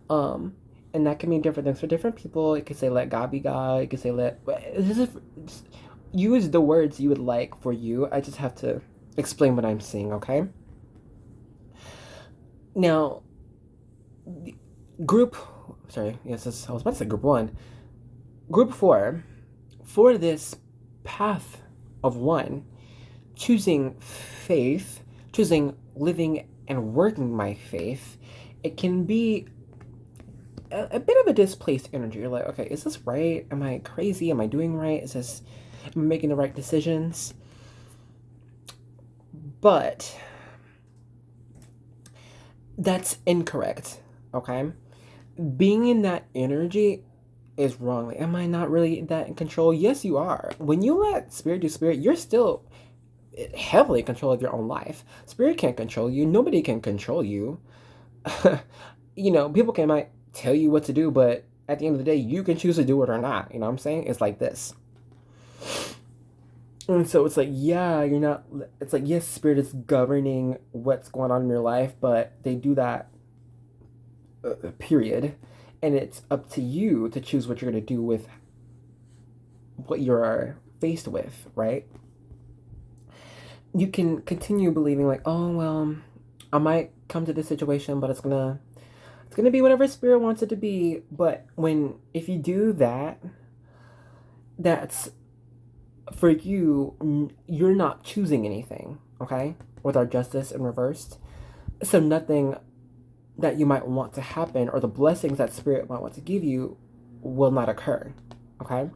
And that can mean different things for different people. It could say let God be God. It could say use the words you would like for you. I just have to explain what I'm seeing, okay? Now, I was about to say group one. Group four, for this path of one, choosing faith, choosing living and working my faith, it can be a bit of a displaced energy. You're like, okay, is this right? Am I crazy? Am I doing right? Am I making the right decisions? But that's incorrect, okay? Being in that energy is wrong. Like, am I not really that in control? Yes, you are. When you let spirit do spirit, you're still heavily in control of your own life. Spirit can't control you. Nobody can control you. People might tell you what to do, but at the end of the day, you can choose to do it or not. You know what I'm saying? It's like this. And so it's like, yeah, you're not, it's like, yes, spirit is governing what's going on in your life, but they do that, period. And it's up to you to choose what you're going to do with what you're faced with, right? You can continue believing like, oh, well, I might come to this situation, but it's gonna be whatever spirit wants it to be. But if you do that, that's for you, you're not choosing anything, okay? With our justice in reversed. So nothing that you might want to happen or the blessings that spirit might want to give you will not occur, okay?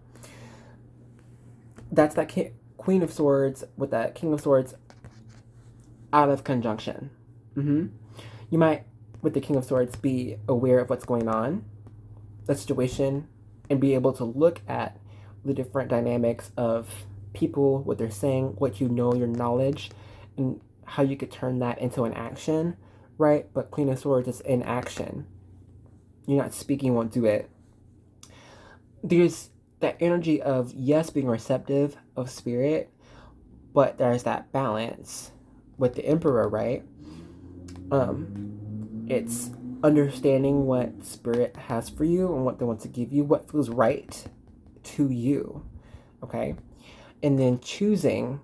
That's that Queen of Swords with that King of Swords out of conjunction. You might, with the King of Swords, be aware of what's going on, the situation, and be able to look at the different dynamics of people, what they're saying, what you know, your knowledge, and how you could turn that into an action, right? But Queen of Swords is in action. You're not speaking, won't do it. There's that energy of, yes, being receptive of spirit, but there's that balance with the Emperor, right? It's understanding what spirit has for you and what they want to give you, what feels right to you, okay? And then choosing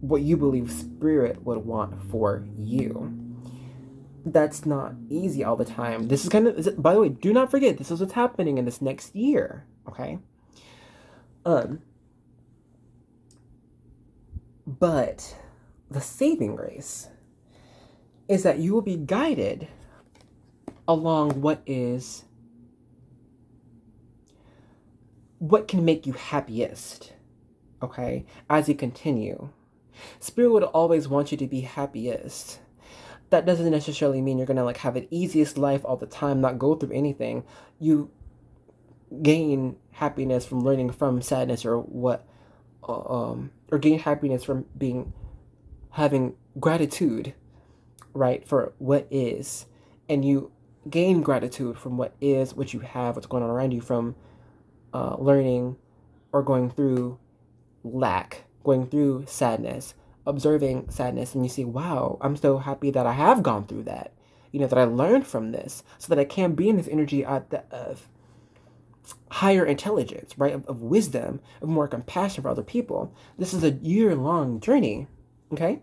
what you believe spirit would want for you. That's not easy all the time. This is by the way, do not forget, this is what's happening in this next year, okay? But the saving grace is that you will be guided along what can make you happiest, okay, as you continue. Spirit would always want you to be happiest. that doesn't necessarily mean you're gonna like have an easiest life all the time, not go through anything. You gain happiness from learning from sadness, or gain happiness from having gratitude, right, for what is, and you gain gratitude from what is, what you have, what's going on around you, from learning or going through lack, going through sadness, observing sadness, and you see, wow, I'm so happy that I have gone through that. That I learned from this, so that I can be in this energy of higher intelligence, right? Of wisdom, of more compassion for other people. This is a year-long journey, okay?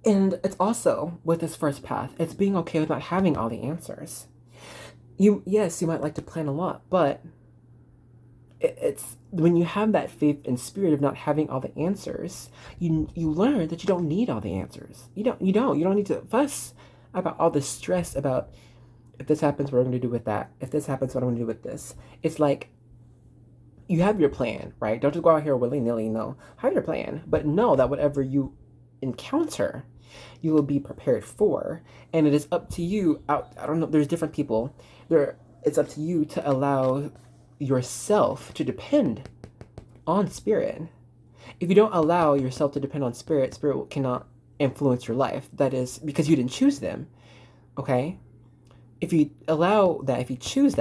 And it's also, with this first path, it's being okay with not having all the answers. Yes, you might like to plan a lot, but it's when you have that faith and spirit of not having all the answers, you learn that you don't need all the answers. You don't need to fuss about all the stress about, if this happens, what I'm going to do with that. If this happens, what I'm going to do with this. It's like, you have your plan, right? Don't just go out here willy-nilly, no. Have your plan, but know that whatever you encounter, you will be prepared for. And it is up to you, I don't know, there's different people. It's up to you to allow yourself to depend on spirit. If you don't allow yourself to depend on spirit, spirit cannot influence your life. That is because you didn't choose them, okay? If you allow that, if you choose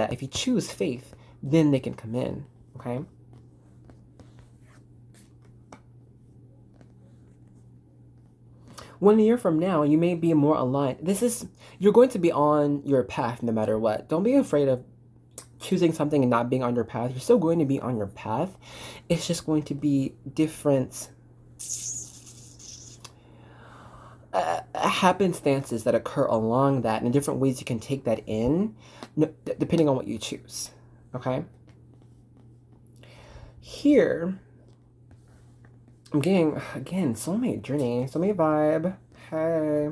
faith, then they can come in, okay? One year from now, you may be more aligned. You're going to be on your path no matter what. Don't be afraid of choosing something and not being on your path. You're still going to be on your path. It's just going to be different happenstances that occur along that, and different ways you can take that in, depending on what you choose, okay? Here, I'm getting, again, soulmate journey, soulmate vibe. Hey.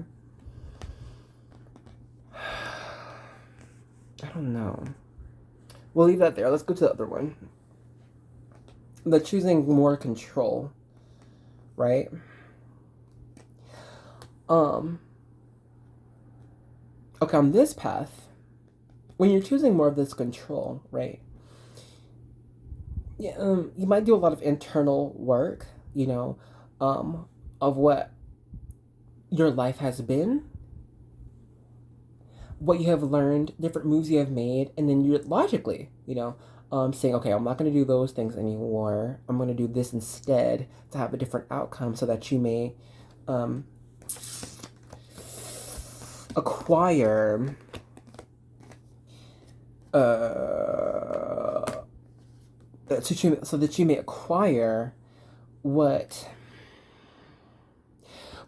I don't know. We'll leave that there. Let's go to the other one. The choosing more control, right? Okay, on this path, when you're choosing more of this control, right? Yeah, you might do a lot of internal work, of what your life has been, what you have learned, different moves you have made, and then you're logically, saying, okay, I'm not going to do those things anymore. I'm going to do this instead to have a different outcome, so that you may acquire so that you may acquire what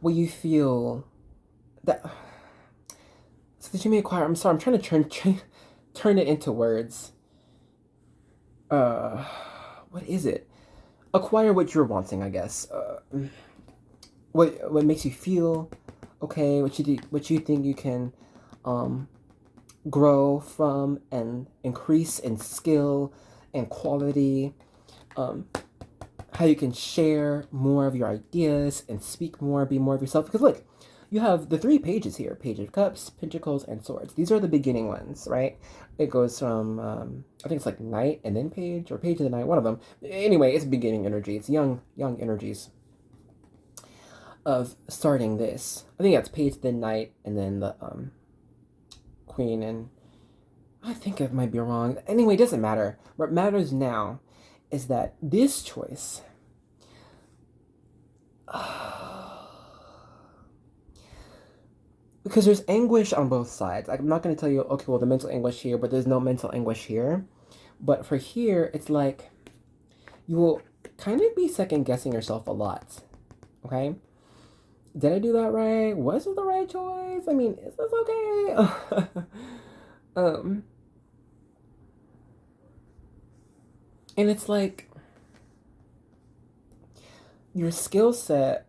you feel that, so that you may acquire. I'm sorry, I'm trying to turn it into words. What is it? Acquire what you're wanting, I guess. What makes you feel okay, what you think you can grow from and increase in skill and quality, how you can share more of your ideas and speak more, be more of yourself. Because look, you have the 3 pages here: Page of Cups, Pentacles, and Swords. These are the beginning ones, right? It goes from, I think it's like Knight and then Page, or Page of the Knight, one of them. Anyway, it's beginning energy. It's young energies of starting this. I think that's Page, then Knight, and then the Queen, and I think I might be wrong. Anyway, it doesn't matter. What matters now is that this choice because there's anguish on both sides. I'm not going to tell you, okay, well, the mental anguish here, but there's no mental anguish here. But for here, it's like you will kind of be second guessing yourself a lot, okay? Did I do that right? Was it the right choice? I mean, is this okay? And it's like your skill set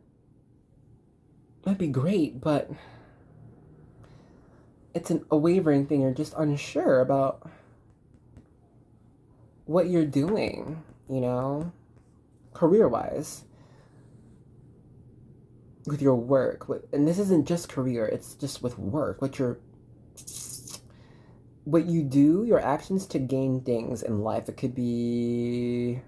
might be great, but it's a wavering thing. You're just unsure about what you're doing, career-wise. with your work, and this isn't just career, it's just with work, what you do, your actions to gain things in life. It could be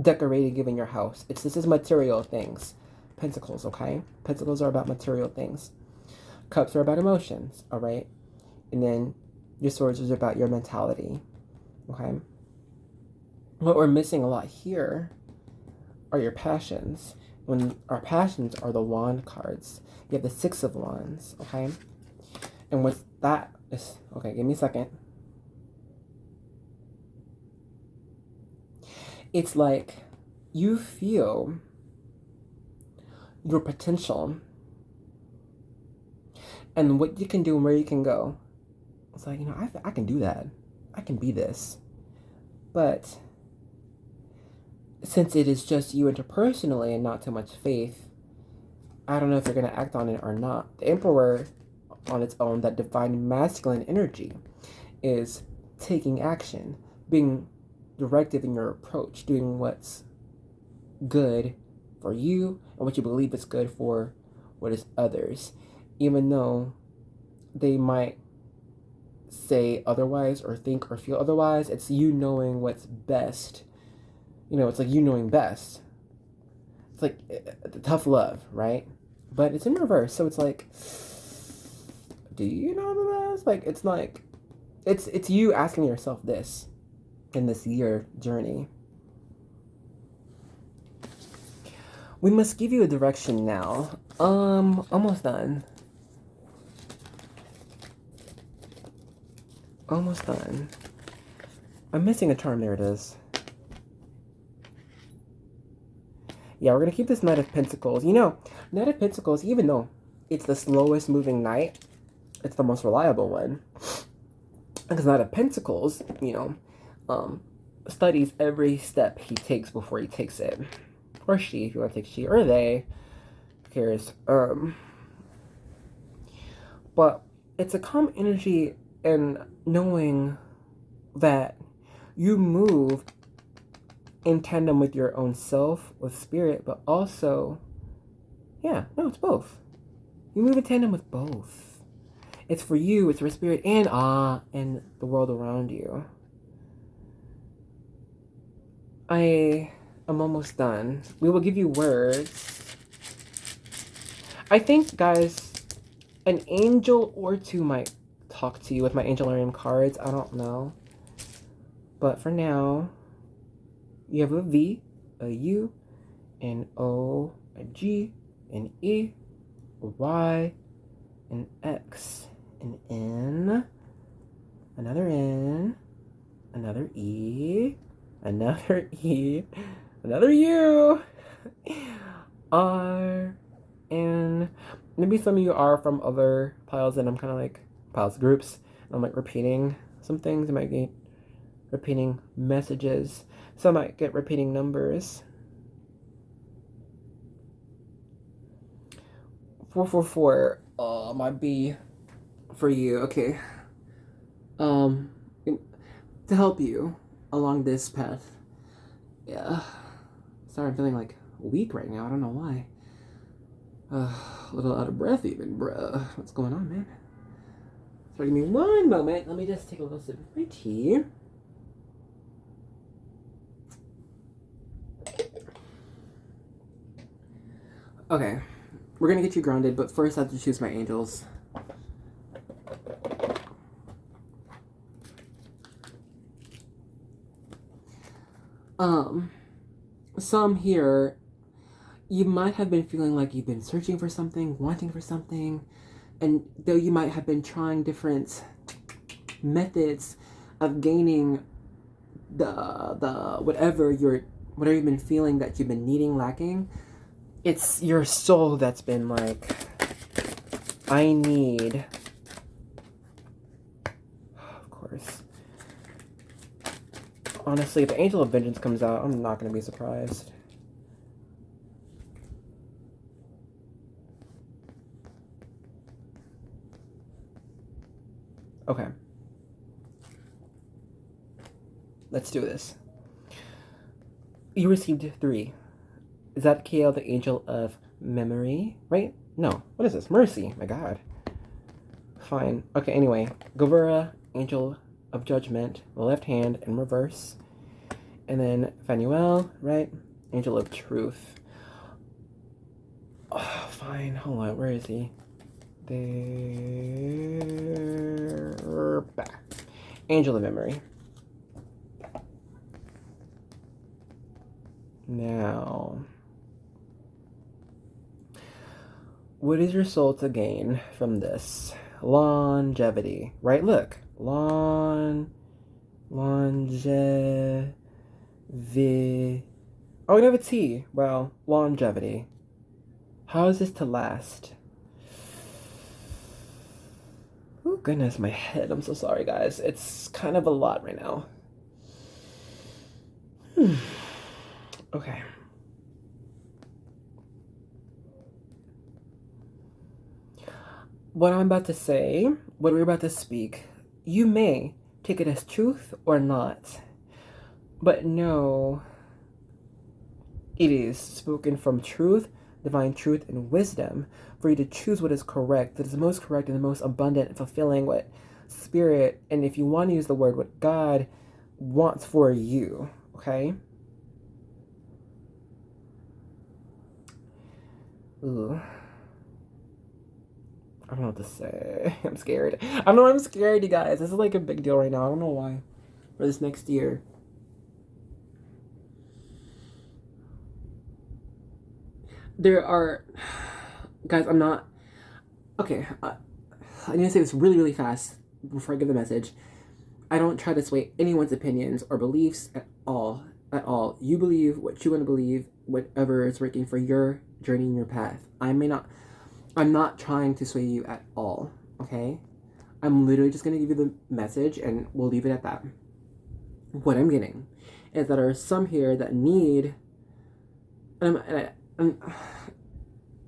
decorating, giving your house. This is material things. Pentacles, okay? Pentacles are about material things. Cups are about emotions, all right? And then your swords is about your mentality, okay? What we're missing a lot here are your passions. When our passions are the wand cards, you have the Six of Wands, okay? And what that is, okay, give me a second. It's like you feel your potential and what you can do and where you can go. It's like, I can do that. I can be this. But since it is just you interpersonally and not too much faith, I don't know if you're going to act on it or not. The Emperor, on its own, that divine masculine energy, is taking action, being directive in your approach, doing what's good for you and what you believe is good for what is others. Even though they might say otherwise or think or feel otherwise, it's you knowing what's best. It's like you knowing best. It's like tough love, right? But it's in reverse, so it's like, do you know the best? Like, it's like, it's you asking yourself this in this year journey. We must give you a direction now. Almost done. Almost done. I'm missing a charm. There it is. Yeah, we're going to keep this Knight of Pentacles. Knight of Pentacles, even though it's the slowest moving knight, it's the most reliable one. Because Knight of Pentacles, studies every step he takes before he takes it. Or she, if you want to take she, or they. Who cares? But it's a calm energy and knowing that you move in tandem with your own self, with spirit, but also, it's both. You move in tandem with both. It's for you, it's for spirit, and the world around you. I am almost done. We will give you words. I think, guys, an angel or two might talk to you with my Angelarium cards. I don't know. But for now, you have a V, a U, an O, a G, an E, a Y, an X, an N, another N, another E, another E, another U, R, N. Maybe some of you are from other piles and I'm kind of like piles groups. I'm like repeating some things. I might get repeating messages. Some might get repeating numbers. 444 might be for you. Okay. To help you along this path. Yeah. Sorry, I'm feeling like weak right now. I don't know why. A little out of breath even, bruh. What's going on, man? Sorry, give me one moment. Let me just take a little sip of my tea. Okay, we're gonna get you grounded, but first I have to choose my angels. Some here, you might have been feeling like you've been searching for something, wanting for something, and though you might have been trying different methods of gaining the whatever you've been feeling that you've been needing, lacking, it's your soul that's been like, I need, of course. Honestly, if the Angel of Vengeance comes out, I'm not going to be surprised. Okay. Let's do this. You received 3. Zadkiel, the Angel of memory, right? No, what is this? Mercy, my god. Fine. Okay, anyway. Gavura, angel of judgment, the left hand in reverse. And then Phanuel, right? Angel of truth. Oh, fine. Hold on. Where is he? They're back. Angel of memory. Now, what is your soul to gain from this? Longevity, right? Look, longevity. Oh, we have a T. Well, longevity. How is this to last? Oh, goodness, my head. I'm so sorry, guys. It's kind of a lot right now. Okay. What I'm about to say, what we're about to speak, you may take it as truth or not. But no, it is spoken from truth, divine truth, and wisdom for you to choose what is correct, that is most correct and the most abundant and fulfilling, what spirit, and if you want to use the word, what God wants for you, okay? Ooh. I don't know what to say. I'm scared. I know I'm scared, you guys. This is like a big deal right now. I don't know why. For this next year. There are... Guys, I'm not... Okay. I need to say this really, really fast before I give the message. I don't try to sway anyone's opinions or beliefs at all. At all. You believe what you want to believe, whatever is working for your journey and your path. I'm not trying to sway you at all, okay? I'm literally just going to give you the message and we'll leave it at that. What I'm getting is that there are some here that need... I'm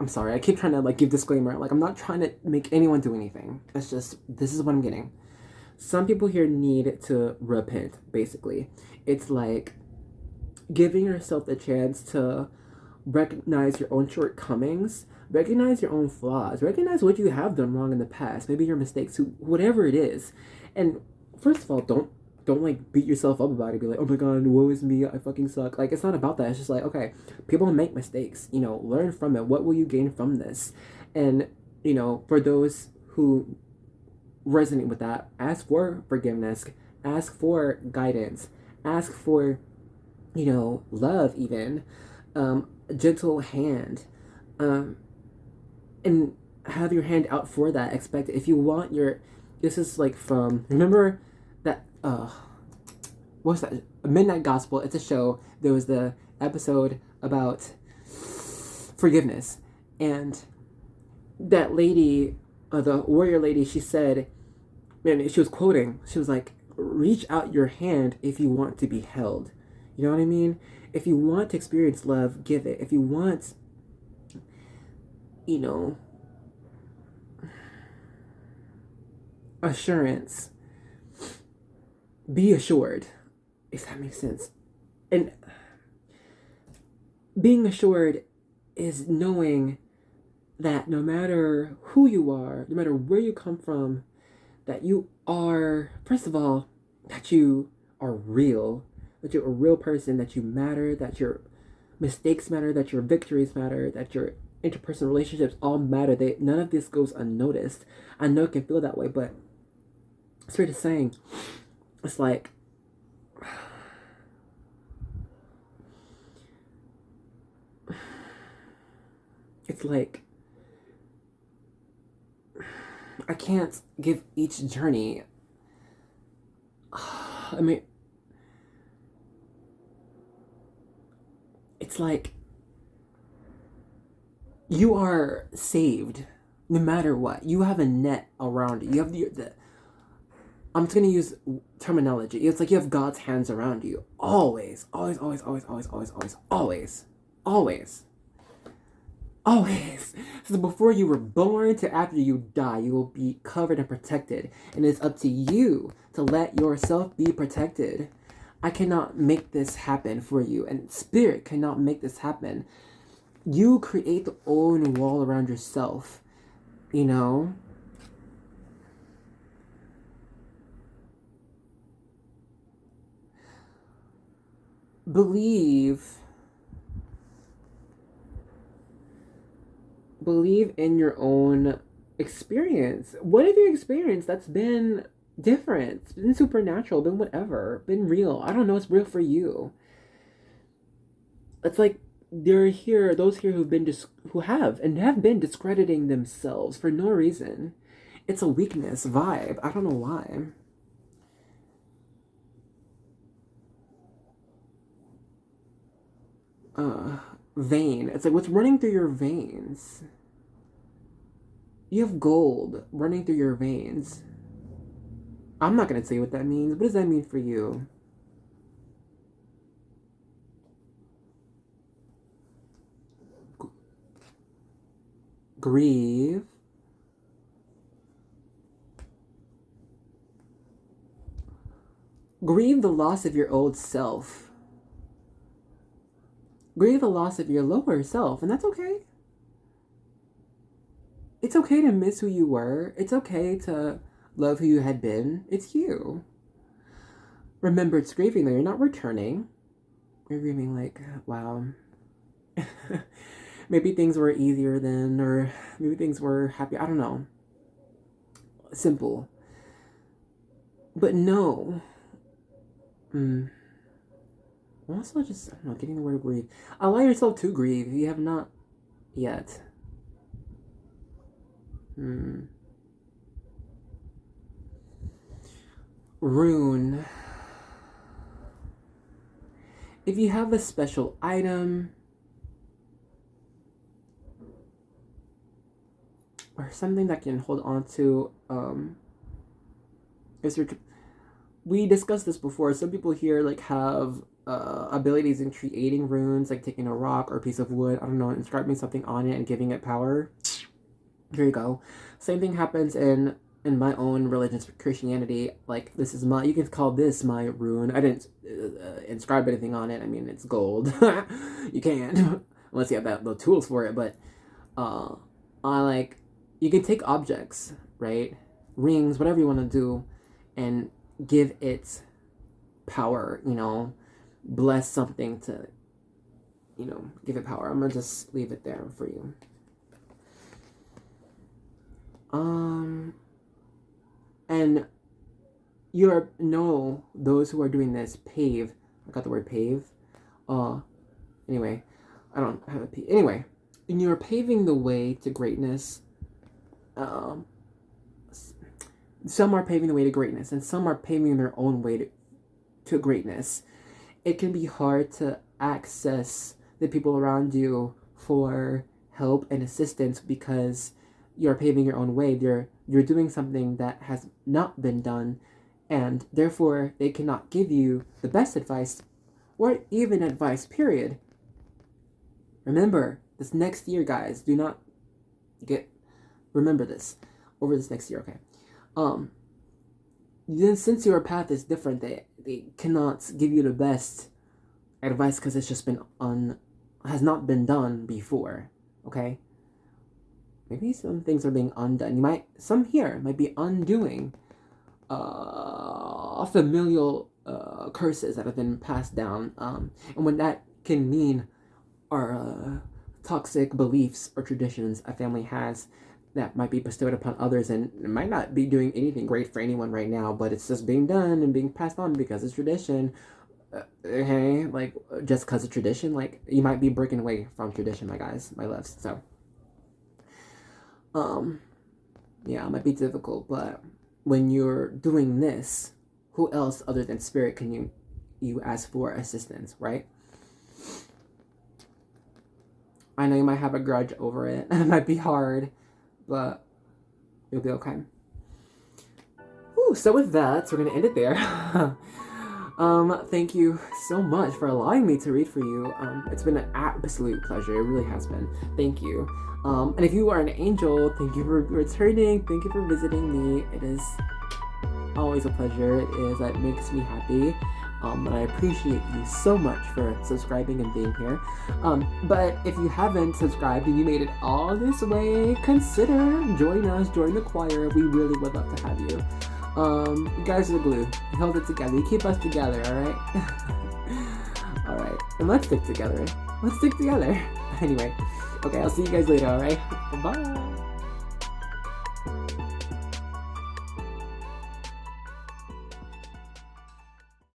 sorry, I keep trying to like give disclaimer. Like, I'm not trying to make anyone do anything. It's just, this is what I'm getting. Some people here need to repent, basically. It's like giving yourself the chance to recognize your own shortcomings, recognize your own flaws, recognize what you have done wrong in the past, maybe your mistakes, whatever it is. And first of all, don't like beat yourself up about it. Be like, oh my god, woe is me, I fucking suck. Like, it's not about that. It's just like, okay, people make mistakes, you know, learn from it. What will you gain from this? And, you know, for those who resonate with that, ask for forgiveness, ask for guidance, ask for, you know, love even, a gentle hand, and have your hand out for that. Expect it. If you want your, this is like from, remember that, what's that? Midnight Gospel. It's a show. There was the episode about forgiveness, and that lady, the warrior lady, she said, man, she was quoting, she was like, reach out your hand if you want to be held. You know what I mean? If you want to experience love, give it. If you want, you know, assurance, be assured, if that makes sense. And being assured is knowing that no matter who you are, no matter where you come from, that you are, first of all, that you are real, that you're a real person, that you matter, that your mistakes matter, that your victories matter, that your interpersonal relationships all matter. None of this goes unnoticed. I know it can feel that way, but Spirit is saying, it's like, it's like, I can't give each journey, I mean, it's like, you are saved no matter what. You have a net around you. You have the I'm just going to use terminology. It's like you have God's hands around you. Always, always, always, always, always, always, always, always, always. Always. So before you were born to after you die, you will be covered and protected. And it's up to you to let yourself be protected. I cannot make this happen for you. And Spirit cannot make this happen. You create the own wall around yourself, you know? Believe in your own experience. What have you experienced that's been different, been supernatural, been whatever, been real? I don't know, it's real for you. It's like there are here those here who have been discrediting themselves for no reason. It's a weakness vibe. I don't know why. Vein. It's like what's running through your veins. You have gold running through your veins. I'm not gonna say what that means. What does that mean for you? Grieve. Grieve the loss of your old self. Grieve the loss of your lower self, and that's okay. It's okay to miss who you were. It's okay to love who you had been. It's you. Remember, it's grieving though. You're not returning. You're grieving like, wow. Maybe things were easier then, or maybe things were happy. I don't know. Simple. But no. Also, just, I don't know, getting the word grieve. Allow yourself to grieve if you have not yet. Rune. If you have a special item or something that can hold on to, we discussed this before. Some people here like have abilities in creating runes, like taking a rock or a piece of wood, I don't know, inscribing something on it and giving it power. There you go. Same thing happens in my own religion, Christianity. Like, this is my, you can call this my rune. I didn't inscribe anything on it. I mean, it's gold. You can't unless you have the tools for it. But I like, you can take objects, right, rings, whatever you want to do, and give it power, you know, bless something to, you know, give it power. I'm gonna just leave it there for you. And those who are doing this, pave. I got the word pave. Anyway, I don't have a P. Anyway, and you're paving the way to greatness. Some are paving the way to greatness, and some are paving their own way to greatness. It can be hard to access the people around you for help and assistance because you're paving your own way. You're doing something that has not been done, and therefore they cannot give you the best advice or even advice, period. Remember, this next year, guys, do not remember this over this next year, okay? Then since your path is different, they cannot give you the best advice because it's just has not been done before, okay? Maybe some things are being undone. Some here might be undoing familial curses that have been passed down. And what that can mean are toxic beliefs or traditions a family has that might be bestowed upon others, and it might not be doing anything great for anyone right now, but it's just being done and being passed on because it's tradition. Hey, like, just because of tradition, like, you might be breaking away from tradition, my guys, my loves. So yeah, it might be difficult, but when you're doing this, who else other than spirit can you ask for assistance, right? I know you might have a grudge over it. It might be hard, but you'll be okay. Whew, so with that, we're gonna end it there. Thank you so much for allowing me to read for you. It's been an absolute pleasure. It really has been. Thank you. And if you are an angel, thank you for returning. Thank you for visiting me. It is always a pleasure. It makes me happy. And I appreciate you so much for subscribing and being here. But if you haven't subscribed and you made it all this way, consider join us, join the choir. We really would love to have you. You guys are the glue. You hold it together. You keep us together, alright? Alright. And let's stick together. Let's stick together. Anyway. Okay, I'll see you guys later, alright? Bye.